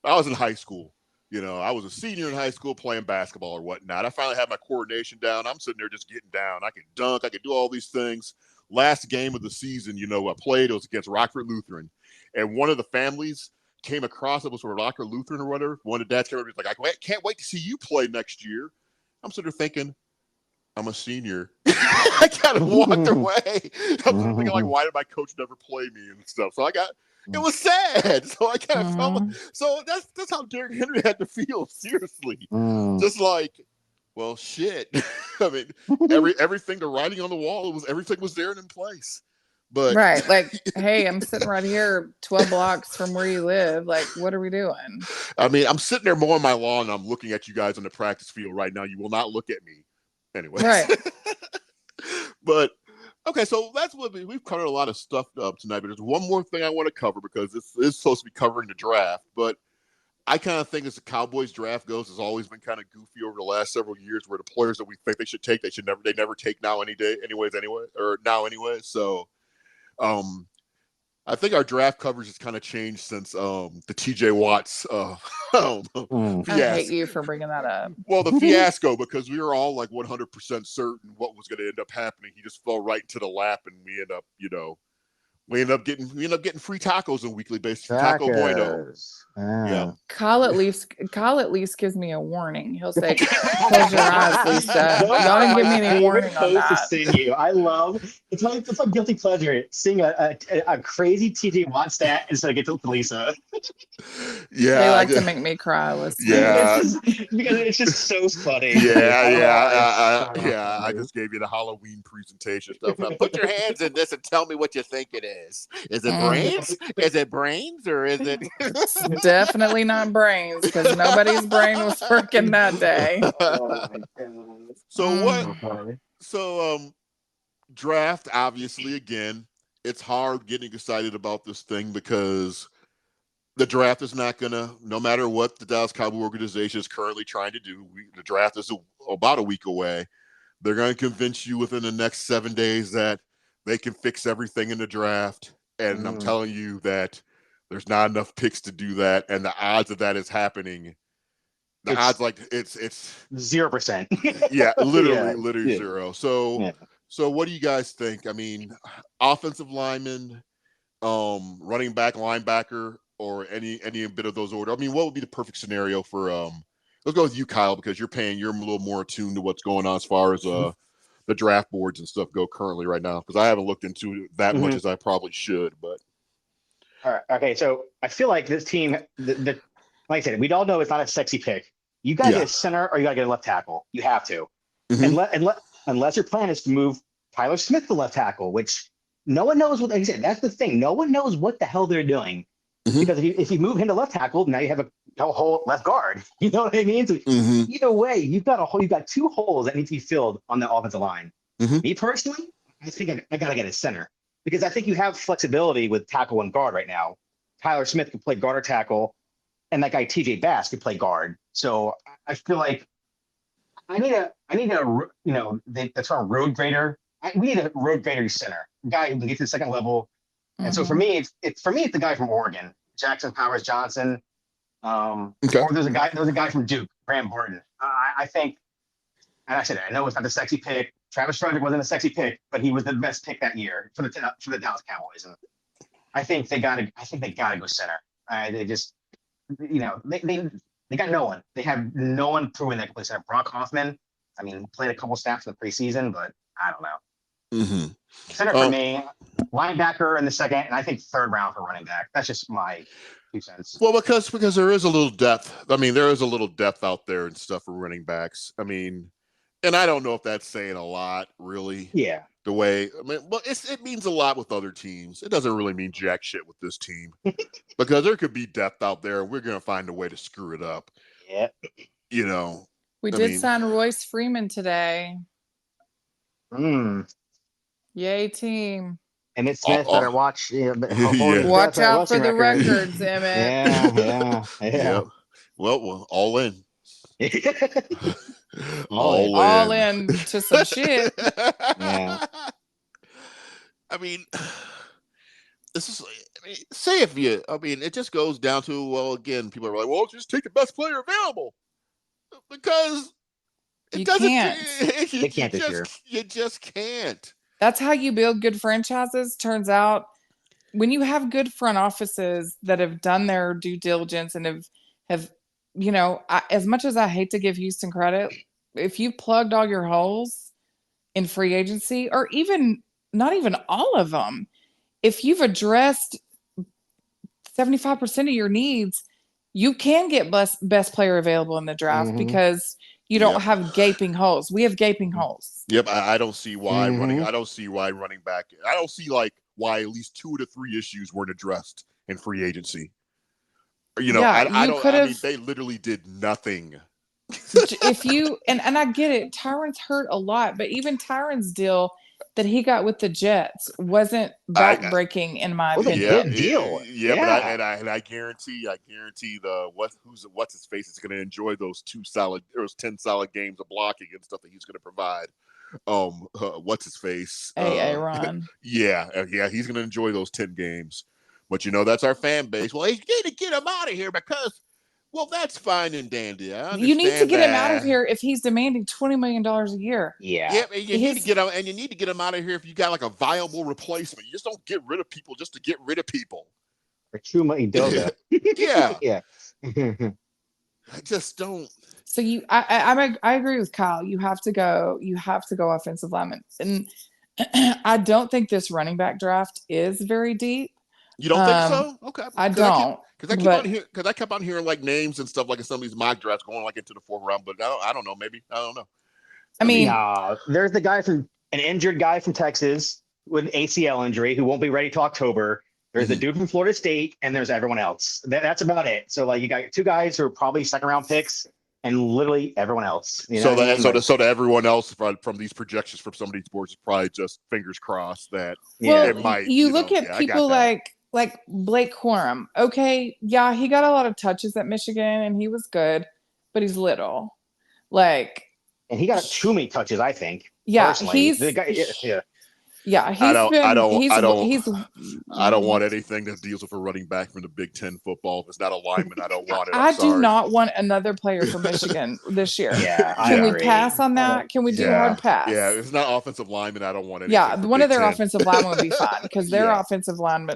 I was in high school, I was a senior in high school playing basketball or whatnot. I finally had my coordination down. I'm sitting there just getting down. I could dunk. I could do all these things. Last game of the season, I played. It was against Rockford Lutheran. And one of the families came across. It was for Rockford Lutheran or whatever. One of the dads came over. He's like, I can't wait to see you play next year. I'm sitting there thinking, I'm a senior. I kind of walked away. I'm thinking, like, why did my coach never play me and stuff? So it was sad. So I kind of felt so that's how Derrick Henry had to feel, seriously. Just like, well, shit. I mean, everything, the writing on the wall, everything was there and in place. But right, like, hey, I'm sitting right here 12 blocks from where you live. Like, what are we doing? I mean, I'm sitting there mowing my lawn and I'm looking at you guys on the practice field right now. You will not look at me. Anyway. Right. But okay, so that's what we've covered a lot of stuff up tonight, but there's one more thing I want to cover because this is supposed to be covering the draft, but I kind of think as the Cowboys draft goes, has always been kind of goofy over the last several years where the players that we think they should take, they never take now anyway. So I think our draft coverage has kind of changed since the TJ Watts fiasco. I hate you for bringing that up. Well, the fiasco, because we were all like 100% certain what was going to end up happening. He just fell right into the lap, and we end up getting free tacos on a weekly basis from Taco Bueno. Yeah. Kyle at least gives me a warning. He'll say, "Close your eyes, Lisa." Y'all didn't give me any warning on that. I love it's like guilty pleasure seeing a crazy TJ Watt stat instead of get to Lisa. Yeah, they like to make me cry. Yeah, because it's just so funny. I just gave you the Halloween presentation stuff. Now, put your hands in this and tell me what you think it is. Is it brains? Is it brains or is it? Definitely not brains, because nobody's brain was working that day. So draft, obviously, again, it's hard getting excited about this thing because the draft is not gonna, no matter what the Dallas Cowboys organization is currently trying to do, the draft is about a week away. They're going to convince you within the next 7 days that they can fix everything in the draft, and I'm telling you that there's not enough picks to do that, and the odds of that is happening. Odds, like, it's 0%. Yeah, literally zero. So what do you guys think? I mean, offensive lineman, running back, linebacker, or any bit of those order. I mean, what would be the perfect scenario for let's go with you, Kyle, because you're a little more attuned to what's going on as far as the draft boards and stuff go currently right now, because I haven't looked into it that much as I probably should. But all right, okay, so I feel like this team, like I said, we all know it's not a sexy pick. You got to get a center or you got to get a left tackle. You have to, unless your plan is to move Tyler Smith to left tackle, which no one knows what. Like I said, that's the thing. No one knows what the hell they're doing, because if you move him to left tackle, now you have a whole left guard. You know what I mean? So either way, you've got two holes that need to be filled on the offensive line. Me personally, I think I got to get a center, because I think you have flexibility with tackle and guard right now. Tyler Smith can play guard or tackle, and that guy TJ Bass could play guard. So I feel like I need a the term road grader. We need a road grader center, a guy who can get to the second level. And so for me, it's the guy from Oregon, Jackson Powers Johnson. Or there's a guy from Duke, Graham Barton. I think, and I said it, I know it's not the sexy pick. Travis Frederick wasn't a sexy pick, but he was the best pick that year for the Dallas Cowboys. And I think they gotta go center. They just, they got no one. They have no one proving they can play center. Brock Hoffman, I mean, played a couple snaps in the preseason, but I don't know. Center for me, linebacker in the second, and I think third round for running back. That's just my 2 cents. Well, because there is a little depth. I mean, there is a little depth out there and stuff for running backs. I mean, and I don't know if that's saying a lot, really. Yeah. The way, I mean, well, it means a lot with other teams. It doesn't really mean jack shit with this team, because there could be depth out there, and we're going to find a way to screw it up. Yeah. We did sign Royce Freeman today. Yay, team. Emmett Smith better watch. Watch out for the records, Emmett. Yeah. Well, all in. all in to some shit. Yeah. I mean, this is say if you, I mean, it just goes down to, well, again, people are like, well, just take the best player available because it You doesn't. can't. They can't this year. You just can't. That's how you build good franchises. Turns out, when you have good front offices that have done their due diligence and have as much as I hate to give Houston credit, if you plugged all your holes in free agency, or even not even all of them, if you've addressed 75% of your needs, you can get best player available in the draft because you don't have gaping holes. We have gaping holes. Yep, I don't see why running. I don't see why running back. I don't see why at least 2 to 3 issues weren't addressed in free agency. I don't. I mean, they literally did nothing. If you and I get it, Tyron's hurt a lot, but even Tyron's deal that he got with the Jets wasn't backbreaking in my opinion. Good deal. Yeah, but I guarantee what's his face is going to enjoy those 10 solid games of blocking and stuff that he's going to provide. What's his face? Ron. Yeah, he's going to enjoy those 10 games. But that's our fan base. Well, you need to get him out of here because. Well, that's fine and dandy. You need to get him out of here if he's demanding $20 million a year. Yeah. Yeah, and you need to get him out of here if you got like a viable replacement. You just don't get rid of people just to get rid of people. Or Chuma Idoga. Yeah. Yeah. I just don't. So I agree with Kyle. You have to go offensive lineman. And I don't think this running back draft is very deep. You don't think so? Okay. I don't. Because I kept on hearing like names and stuff like in some of these mock drafts going like into the 4th round, but I don't know. Maybe I don't know. I mean, there's an injured guy from Texas with an ACL injury who won't be ready till October. There's the dude from Florida State, and there's everyone else. That's about it. So like you got 2 guys who are probably 2nd round picks, and literally everyone else. So to everyone else from these projections from some of these boards is probably just fingers crossed that it might. You look at people like Blake Corum. Okay, yeah, he got a lot of touches at Michigan and he was good, but he's little. And he got too many touches, I think. Yeah, personally. he's the guy. Yeah, I don't want anything that deals with a running back from the Big Ten football. If it's not a lineman, I don't want it. I do not want another player from Michigan this year. Yeah, can we pass on that? Can we do a hard pass? Yeah, if it's not offensive lineman, I don't want it. Yeah, one of their offensive linemen would be fine because their offensive line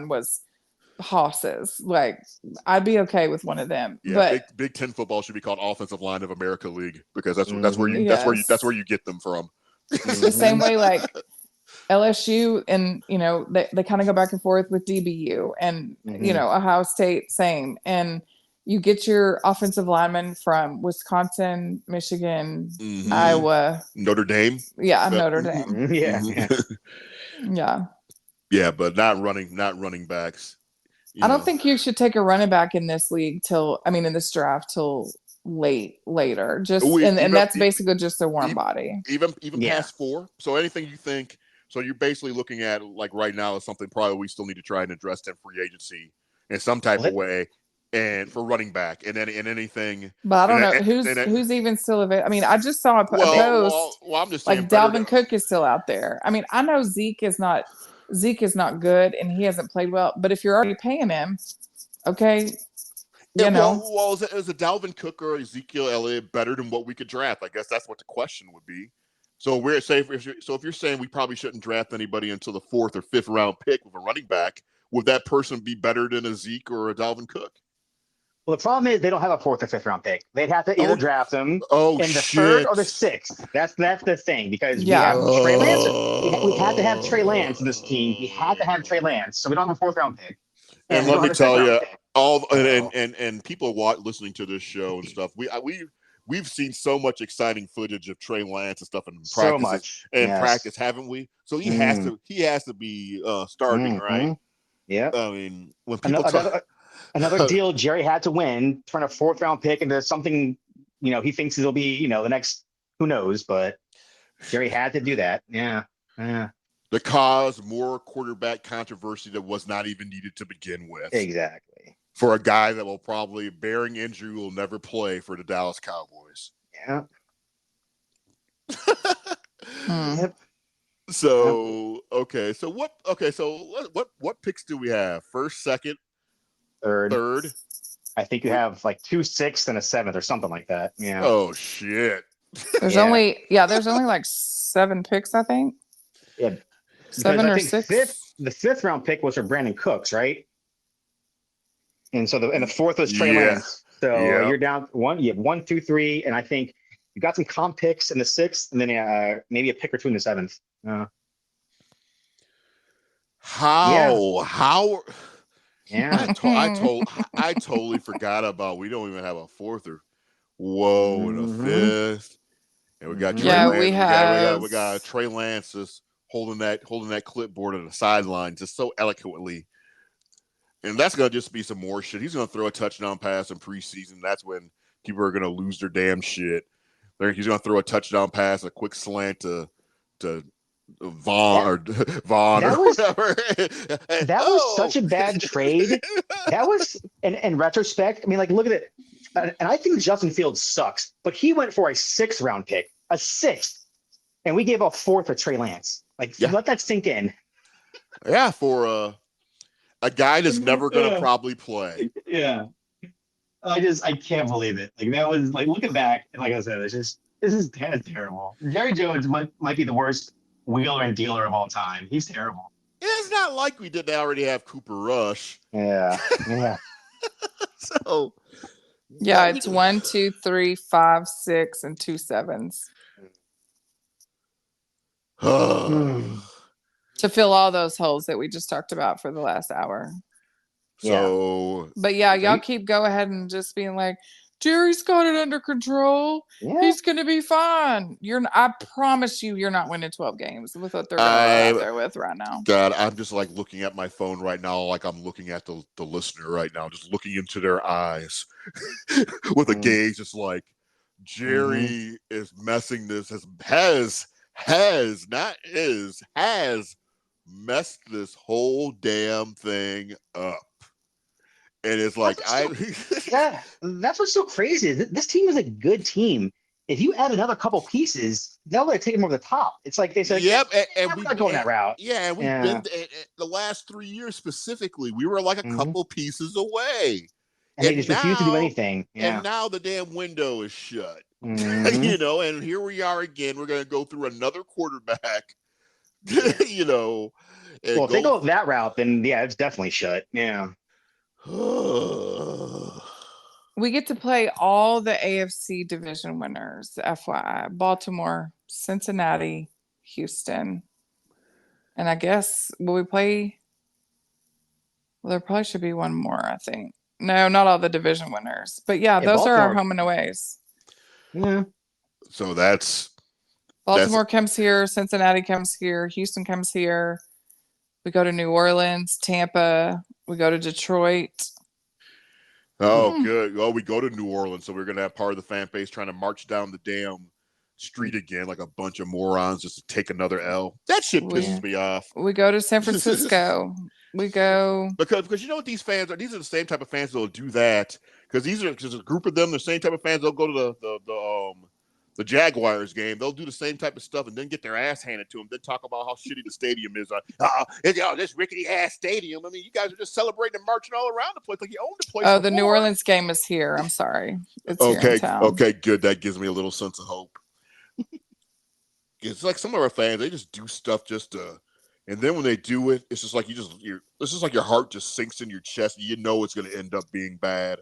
was hosses. Like I'd be okay with one of them. Yeah, but Big Ten football should be called Offensive Line of America League because that's where you get them from. The same way like LSU and they kind of go back and forth with DBU and Ohio State same, and you get your offensive lineman from Wisconsin, Michigan, Iowa, Notre Dame. Yeah, Notre Dame. Yeah, but not running backs. I don't think you should take a running back in this league in this draft till later. That's basically just a warm body. Even past 4. So anything you think. So you're basically looking at like right now is something probably we still need to try and address in free agency in some type of way, and for running back and anything. But I don't know who's even still available. I mean, I just saw a post. Well, I'm just saying, like Dalvin Cook is still out there. I mean, I know Zeke is not good and he hasn't played well. But if you're already paying him, okay. Well, is a Dalvin Cook or Ezekiel Elliott better than what we could draft? I guess that's what the question would be. So if you're saying we probably shouldn't draft anybody until the 4th or 5th round pick with a running back, would that person be better than a Zeke or a Dalvin Cook? Well, the problem is they don't have a 4th or 5th round pick. They'd have to either draft them in the 3rd or the 6th. That's the thing because we have Trey Lance. We had to have Trey Lance in this team. We had to have Trey Lance, so we don't have a 4th round pick. And let me tell you, and people listening to this show and stuff, we've seen so much exciting footage of Trey Lance and stuff in practice, haven't we? So he has to be starting, right? Yeah. I mean, when people another deal Jerry had to win, turn a 4th round pick into something, he thinks it'll be, the next, who knows, but Jerry had to do that. Yeah. To cause more quarterback controversy that was not even needed to begin with. Exactly. For a guy that will probably, bearing injury, will never play for the Dallas Cowboys. Yeah. Yep. So what picks do we have? First, second, third. I think you have like 2 6 and a 7th or something like that. Yeah. Oh shit. There's only like 7 picks, I think. Yeah. Because 7 I or think 6. the 5th round pick was for Brandon Cooks, right? And so the 4th was Trey Lance. So you're down one. You have 1, 2, 3, and I think you got some comp picks in the 6th, and then maybe a pick or two in the 7th. How? Yeah. I totally forgot about. We don't even have a 4th or and a 5th, and we got Trey Lance. We got Trey Lance just holding that clipboard on the sideline just so eloquently. And that's going to just be some more shit. He's going to throw a touchdown pass in preseason. That's when people are going to lose their damn shit. He's going to throw a touchdown pass, a quick slant to Vaughn or whatever. That was such a bad trade. That was, in retrospect, I mean, like, look at it. And I think Justin Fields sucks, but he went for a 6th round pick, a 6th, and we gave a 4th for Trey Lance. Like, let that sink in. Yeah, for a guy that's never going to probably play. Yeah. I can't believe it. Like, that was, like, looking back, and like I said, this is kind of terrible. Jerry Jones might be the worst wheeler and dealer of all time. He's terrible. It's not like we didn't already have Cooper Rush. Yeah. So. Yeah, it's 1, 2, 3, 5, 6, and 2 7s. To fill all those holes that we just talked about for the last hour. So, but yeah, y'all keep go ahead and just being like, Jerry's got it under control. Yeah. He's gonna be fine. I promise you're not winning 12 games with what they're out there with right now. God, I'm just like looking at my phone right now, like I'm looking at the listener right now, just looking into their eyes with a gaze, just like Jerry is messing this has messed this whole damn thing up. And it's like that's what's so crazy. This team is a good team. If you add another couple pieces, they'll take them over the top. It's like they said, and we're not going that route. Yeah, and we've been the last 3 years specifically. We were like a couple pieces away, and they just refuse to do anything. Yeah. And now the damn window is shut. And here we are again. We're going to go through another quarterback. Well, if they go that route, then it's definitely shut. Yeah. We get to play all the AFC division winners, FYI. Baltimore, Cincinnati, Houston. And I guess will we play? Well, there probably should be one more, I think. No, not all the division winners. But those Baltimore are our home and aways. Yeah. So that's Baltimore comes here, Cincinnati comes here, Houston comes here. We go to New Orleans, Tampa. We go to Detroit. Oh, good. Oh, we go to New Orleans, so we're going to have part of the fan base trying to march down the damn street again like a bunch of morons just to take another L. That shit pisses me off. We go to San Francisco. We go because you know what these fans are. These are the same type of fans that'll do that because there's a group of them. The same type of fans. They'll go to the Jaguars game. They'll do the same type of stuff and then get their ass handed to them. Then talk about how shitty the stadium is. This rickety ass stadium. I mean, you guys are just celebrating and marching all around the place like you own the place. Oh, the New Orleans game is here. I'm sorry. It's okay. Here in town. Okay, good. That gives me a little sense of hope. It's like some of our fans, they just do stuff just to, and then when they do it, it's just like it's just like your heart just sinks in your chest. And you know it's going to end up being bad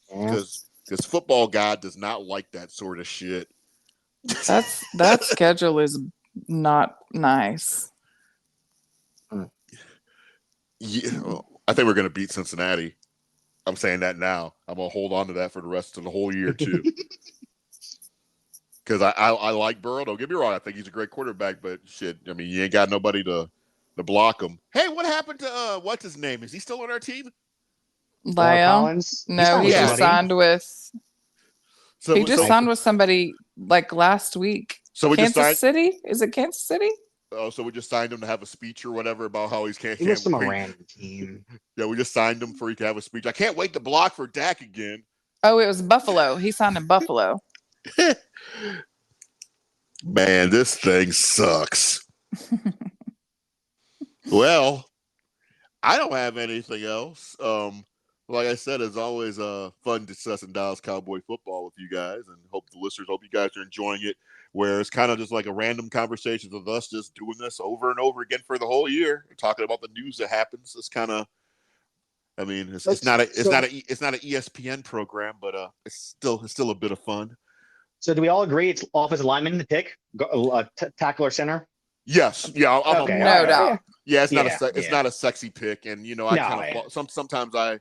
because football God does not like that sort of shit. That schedule is not nice. Yeah, I think we're going to beat Cincinnati. I'm saying that now. I'm going to hold on to that for the rest of the whole year too. Because I like Burrow. Don't get me wrong. I think he's a great quarterback, but shit, I mean, you ain't got nobody to block him. Hey, what happened to what's his name? Is he still on our team? Lyle? No, he just signed with. He just signed with somebody like last week. So Kansas City? Is it Kansas City? Oh, so we just signed him to have a speech or whatever about how he can't. He was from a random team. Yeah, we just signed him for he can have a speech. I can't wait to block for Dak again. Oh, it was Buffalo. He signed in Buffalo. Man, this thing sucks. Well, I don't have anything else. Like I said, it's always fun discussing Dallas Cowboy football with you guys, and hope you guys are enjoying it. Where it's kind of just like a random conversation with us just doing this over and over again for the whole year, talking about the news that happens. It's kind of, I mean, it's not an ESPN program, but it's still a bit of fun. So do we all agree it's offensive lineman to pick, tackle or center? Yes, yeah, I'm Okay, no doubt. Yeah, it's not a sexy pick, and I kind of sometimes I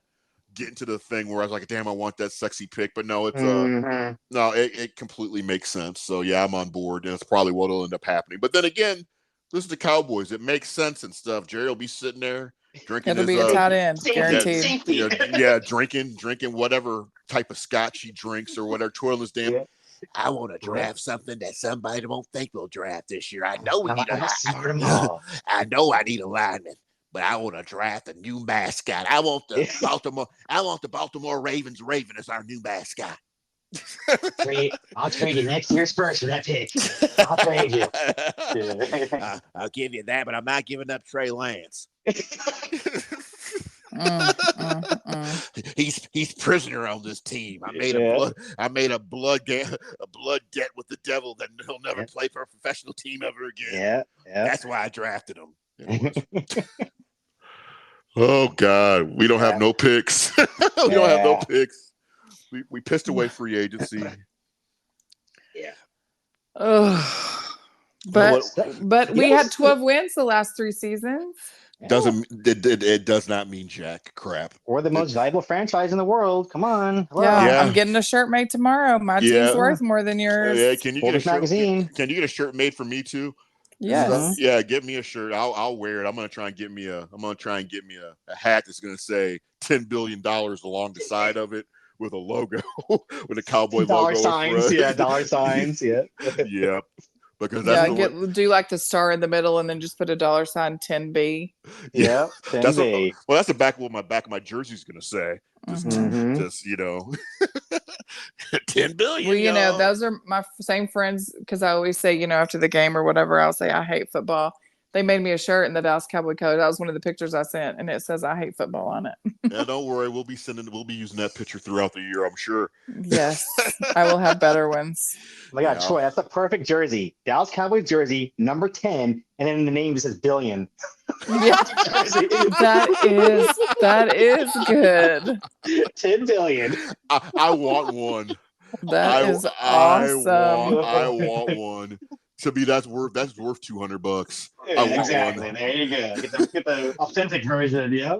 get into the thing where I was like, damn, I want that sexy pick, but no, it's no, it completely makes sense. So yeah, I'm on board, and it's probably what'll end up happening. But then again, this is the Cowboys; it makes sense and stuff. Jerry will be sitting there drinking It'll his be a tight end, guaranteed. Drinking whatever type of scotch he drinks or whatever, twirling his damn. Yeah. I want to draft something that somebody won't think we'll draft this year. I know we need I know I need a lineman, but I want to draft a new mascot. I want the Baltimore Ravens Raven as our new mascot. I'll trade you next year's first for that pick. I'll trade you. I'll give you that, but I'm not giving up Trey Lance. He's prisoner on this team. I made a blood debt with the devil that he'll never play for a professional team ever again. Yeah. That's why I drafted him. Oh God, we don't have no picks. We don't have no picks. We pissed away free agency. Yeah. But we had 12 wins the last 3 seasons. It does not mean jack crap. Or the most valuable franchise in the world. Come on. Yeah, I'm getting a shirt made tomorrow. My team's worth more than yours. Yeah, can you get a shirt? Magazine. Can you get a shirt made for me too? Yes. Yeah, get me a shirt. I'll wear it. I'm gonna try and get me a hat that's gonna say $10 billion along the side of it with a logo, with a cowboy dollar logo. Signs, yeah, dollar signs, yeah. Yeah. Because that's do like the star in the middle and then just put a dollar sign 10B. Yeah, 10B. That's the back of my jersey's gonna say. Just 10 billion. Well, those are my same friends, because I always say, after the game or whatever, I'll say I hate football. They made me a shirt in the Dallas Cowboy colors. That was one of the pictures I sent, and it says I hate football on it. Yeah, don't worry. We'll be using that picture throughout the year, I'm sure. Yes, I will have better ones. Oh my God, Troy, that's a perfect jersey. Dallas Cowboys jersey, number 10, and then the name says billion. Yeah, that is good. 10 billion. I want one. That is awesome. I want one. To me, that's worth $200. Yeah, exactly. There you go. Get the authentic version. Yeah.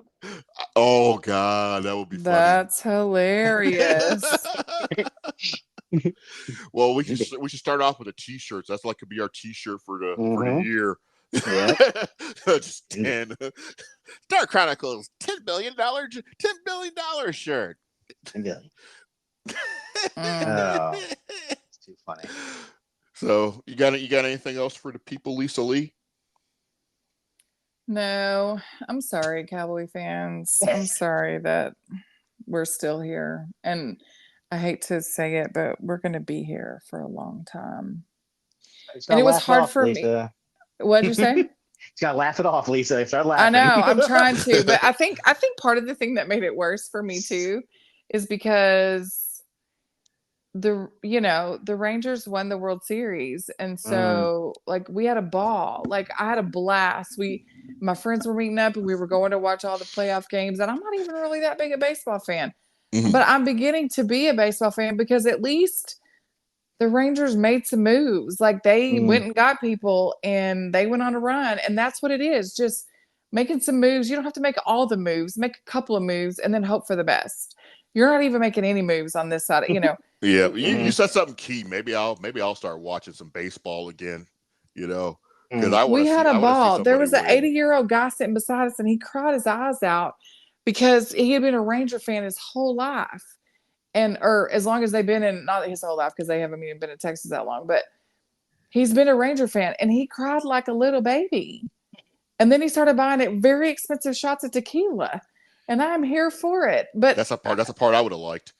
Oh God, that would be funny. That's hilarious. Well, we should start off with a T-shirt. That's like could be our T-shirt for the year. Yeah. Just 10. Star Chronicles $10 billion shirt. 10 billion. Oh, it's too funny. So you got anything else for the people, Lisa Lee? No, I'm sorry, Cowboy fans. I'm sorry that we're still here, and I hate to say it, but we're going to be here for a long time. And it was hard for me. What'd you say? You got to laugh it off, Lisa. Start laughing. I know. I'm trying to, but I think part of the thing that made it worse for me too is because the Rangers won the World Series, and so like we had a ball. Like I had a blast. My friends were meeting up and we were going to watch all the playoff games, and I'm not even really that big a baseball fan. But I'm beginning to be a baseball fan because at least the Rangers made some moves. Like they went and got people and they went on a run, and that's what it is. Just making some moves. You don't have to make all the moves. Make a couple of moves and then hope for the best. You're not even making any moves on this side, Yeah, you said something key. Maybe I'll start watching some baseball again. Because we had a ball. There was an 80-year-old guy sitting beside us, and he cried his eyes out because he had been a Ranger fan his whole life, or as long as they've been in, not his whole life because they haven't even been in Texas that long, but he's been a Ranger fan, and he cried like a little baby. And then he started buying very expensive shots of tequila. And I'm here for it, but that's a part I would have liked.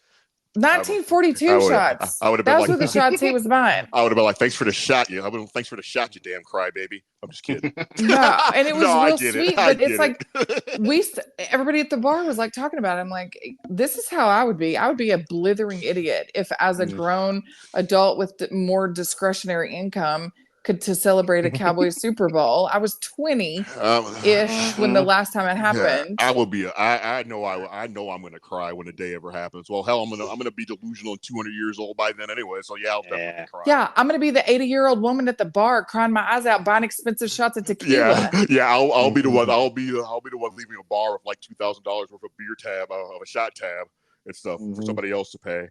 1942 shots. I would have been Those like, were the shots he was buying. I would have been like, thanks for the shot. I would have, thanks for the shot, you damn crybaby. I'm just kidding. No, and it was real sweet, but it's like it. everybody at the bar was like talking about it. I'm like, this is how I would be. I would be a blithering idiot if, as a grown adult with more discretionary income, to celebrate a Cowboys Super Bowl. I was 20-ish when the last time it happened. Yeah, I will be. I know I'm going to cry when the day ever happens. Well, hell, I'm gonna be delusional and 200 years old by then anyway. So yeah, I'll definitely cry. Yeah, I'm gonna be the 80-year-old woman at the bar crying my eyes out, buying expensive shots of tequila. Yeah. I'll be the one. I'll be the one leaving a bar with like $2,000 worth of beer tab, of a shot tab, and stuff for somebody else to pay.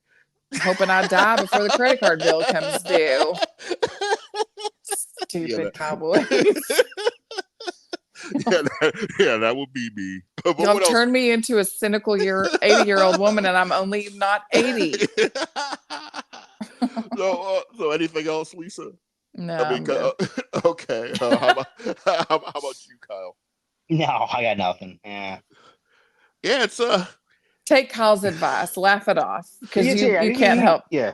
Hoping I die before the credit card bill comes due. Stupid Cowboys. That would be me. Y'all turned me into a cynical 80-year-old woman, and I'm only not 80. So anything else, Lisa? No. Okay. How about you, Kyle? No, I got nothing. Yeah, it's take Kyle's advice. Laugh it off, because you can't help. Yeah.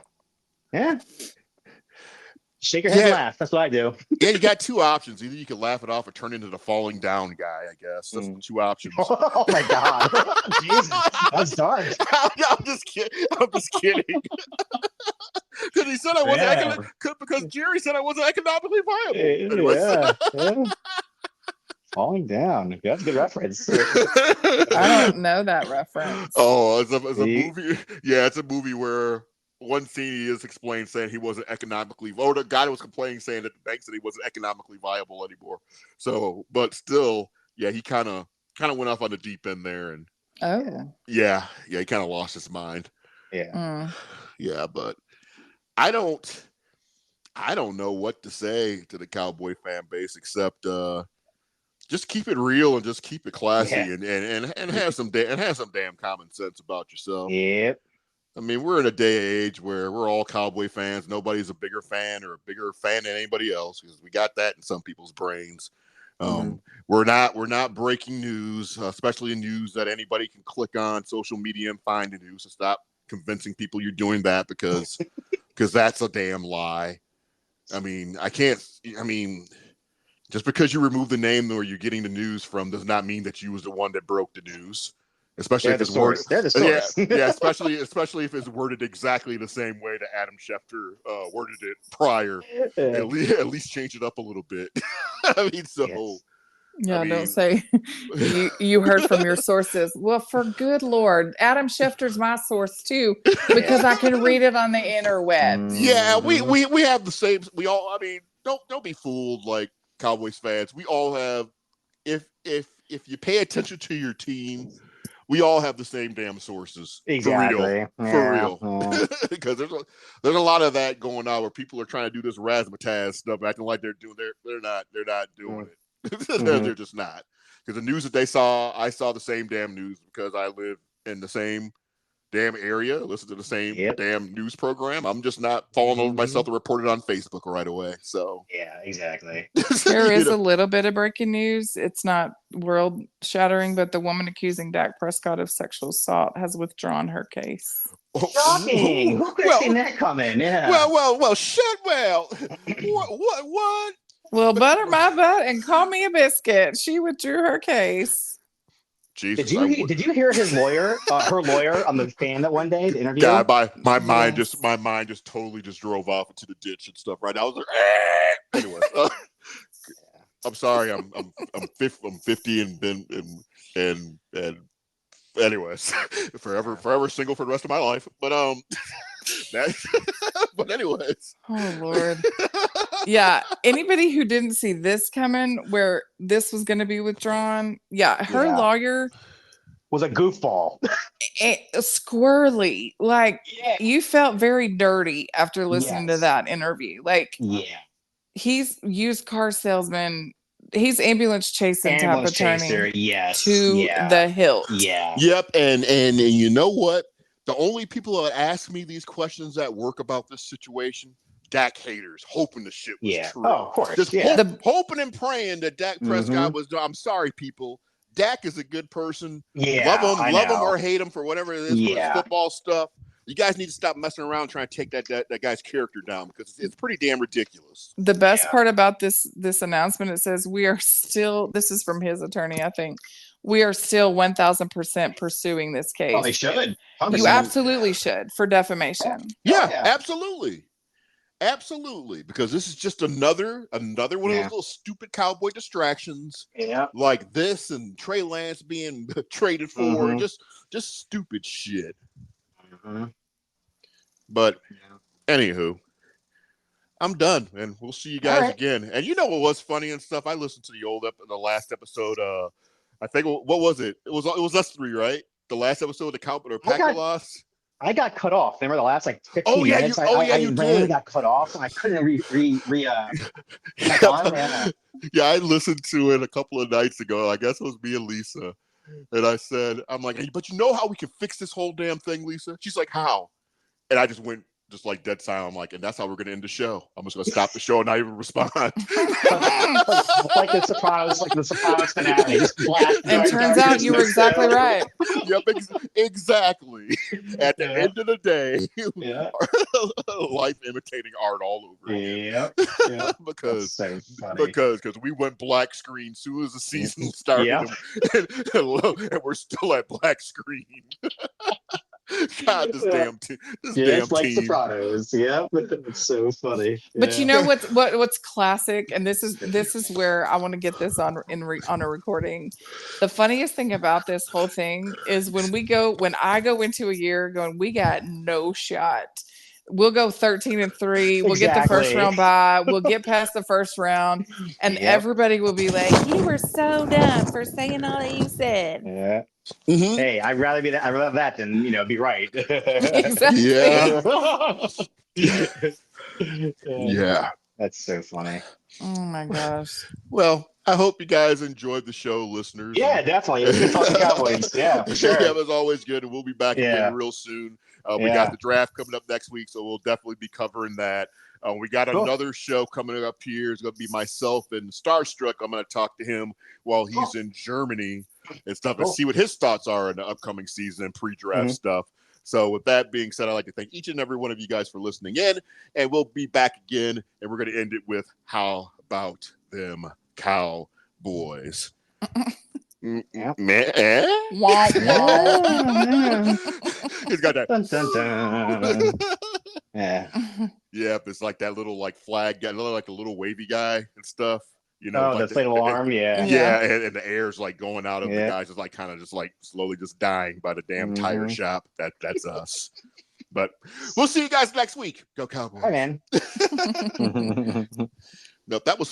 Shake your head and laugh. That's what I do. Yeah, you got two options. Either you can laugh it off or turn into the falling down guy, I guess. That's the two options. Oh my God. Jesus. That's dark. I'm just kidding. Because he said I wasn't because Jerry said I wasn't economically viable. Yeah. Falling down. That's a good reference. I don't know that reference. Oh, it's a movie. Yeah, it's a movie where one scene he is explained saying he wasn't economically, or the guy that was complaining saying that the bank said he wasn't economically viable anymore. So, but still, yeah, he kind of went off on the deep end there, and he kind of lost his mind. Yeah, but I don't know what to say to the Cowboy fan base except just keep it real and just keep it classy and have some damn common sense about yourself. Yep. I mean, we're in a day and age where we're all Cowboy fans. Nobody's a bigger fan than anybody else, because we got that in some people's brains. We're not breaking news, especially news that anybody can click on social media and find the news. So stop convincing people you're doing that, because that's a damn lie. I mean, just because you remove the name where you're getting the news from does not mean that you was the one that broke the news. Especially if it's worded, especially if it's worded exactly the same way that Adam Schefter worded it prior. At least change it up a little bit. I mean, don't say you heard from your sources. Well, for good Lord, Adam Schefter's my source too, because I can read it on the interwebs. Yeah, we have the same. We all. I mean, don't be fooled, like Cowboys fans. We all have. If you pay attention to your team, we all have the same damn sources. Exactly. For real. Because there's a lot of that going on where people are trying to do this razzmatazz stuff, acting like they're doing. They're not doing it. They're just not. Because the news that I saw the same damn news, because I live in the same damn area, listen to the same damn news program. I'm just not falling over myself to report it on Facebook right away. So yeah, exactly. There is a little bit of breaking news. It's not world shattering, but the woman accusing Dak Prescott of sexual assault has withdrawn her case. Shocking! Who could have seen that coming? Yeah. Well, shit. Well, what? Well, butter my butt and call me a biscuit. She withdrew her case. Jesus, did you hear his lawyer, her lawyer, on the fan that one day, the interview? God, my mind just totally just drove off into the ditch and stuff. Right now, I was like, anyway. I'm sorry, I'm 50 and anyways, forever single for the rest of my life. But but anyways. Oh Lord. Yeah, anybody who didn't see this coming, where this was going to be withdrawn, her lawyer was a goofball. Squirrely. Like, you felt very dirty after listening to that interview. Like, he's used car salesman. He's ambulance chasing type of attorney to the hilt. Yeah. Yep. And you know what? The only people that ask me these questions at work about this situation, Dak haters, hoping the shit was true. Oh, of course. Just hoping and praying that Dak Prescott was. I'm sorry, people. Dak is a good person. Yeah, love him or hate him for whatever it is, for his football stuff. you guys need to stop messing around trying to take that guy's character down because it's pretty damn ridiculous. The best part about this announcement, it says we are still. This is from his attorney, I think. We are still 1,000% pursuing this case. Oh, they should. 100%. You absolutely should for defamation. Yeah, absolutely. Absolutely, because this is just another one of those little stupid cowboy distractions. Yeah, like this and Trey Lance being traded for, just stupid shit. But anywho, I'm done, and we'll see you guys again. And you know what was funny and stuff? I listened to the last episode. I think what was it? It was us three, right? The last episode of the Cowboy or Packer loss. I got cut off. Remember the last 15 minutes? You did. Got cut off, and I couldn't I listened to it a couple of nights ago. I guess it was me and Lisa, and I said, "I'm like, hey, but you know how we can fix this whole damn thing, Lisa?" She's like, "How?" And I just went like dead silent. I'm like, and that's how we're gonna end the show. I'm just gonna stop the show and not even respond. like the Sopranos finale. And turns out you were exactly right. Yep, exactly. At the end of the day, life imitating art all over. Yeah. because we went black screen as soon as the season started, and we're still at black screen. God, this damn team. It's like Sopranos. Yeah, it's so funny. But you know what's classic, and this is where I want to get this on a recording. The funniest thing about this whole thing is when I go into a year going, we got no shot. We'll go 13-3. We'll get the first round bye. We'll get past the first round, and everybody will be like, "You were so dumb for saying all that you said." Yeah. Hey, I'd rather that than be right. Exactly. Yeah. That's so funny. Oh my gosh. Well, I hope you guys enjoyed the show, listeners. Yeah, definitely. It was good talking Cowboys. Yeah, for sure. Yeah, it was always good, and we'll be back again real soon. We got the draft coming up next week, so we'll definitely be covering that. We got another show coming up here. It's going to be myself and Starstruck. I'm going to talk to him while he's in Germany and stuff and see what his thoughts are in the upcoming season and pre-draft stuff. So with that being said, I'd like to thank each and every one of you guys for listening in, and we'll be back again, and we're going to end it with How About Them Cowboys. Man. Wah, wah. He's got that. Dun, dun, dun. Yeah. Yep, it's like that little flag guy, like a little wavy guy and stuff. The inflatable arm, and the air's going out of the guys, just kind of slowly just dying by the damn tire shop. That's us. But we'll see you guys next week. Go Cowboys. Hi, man. Nope, that was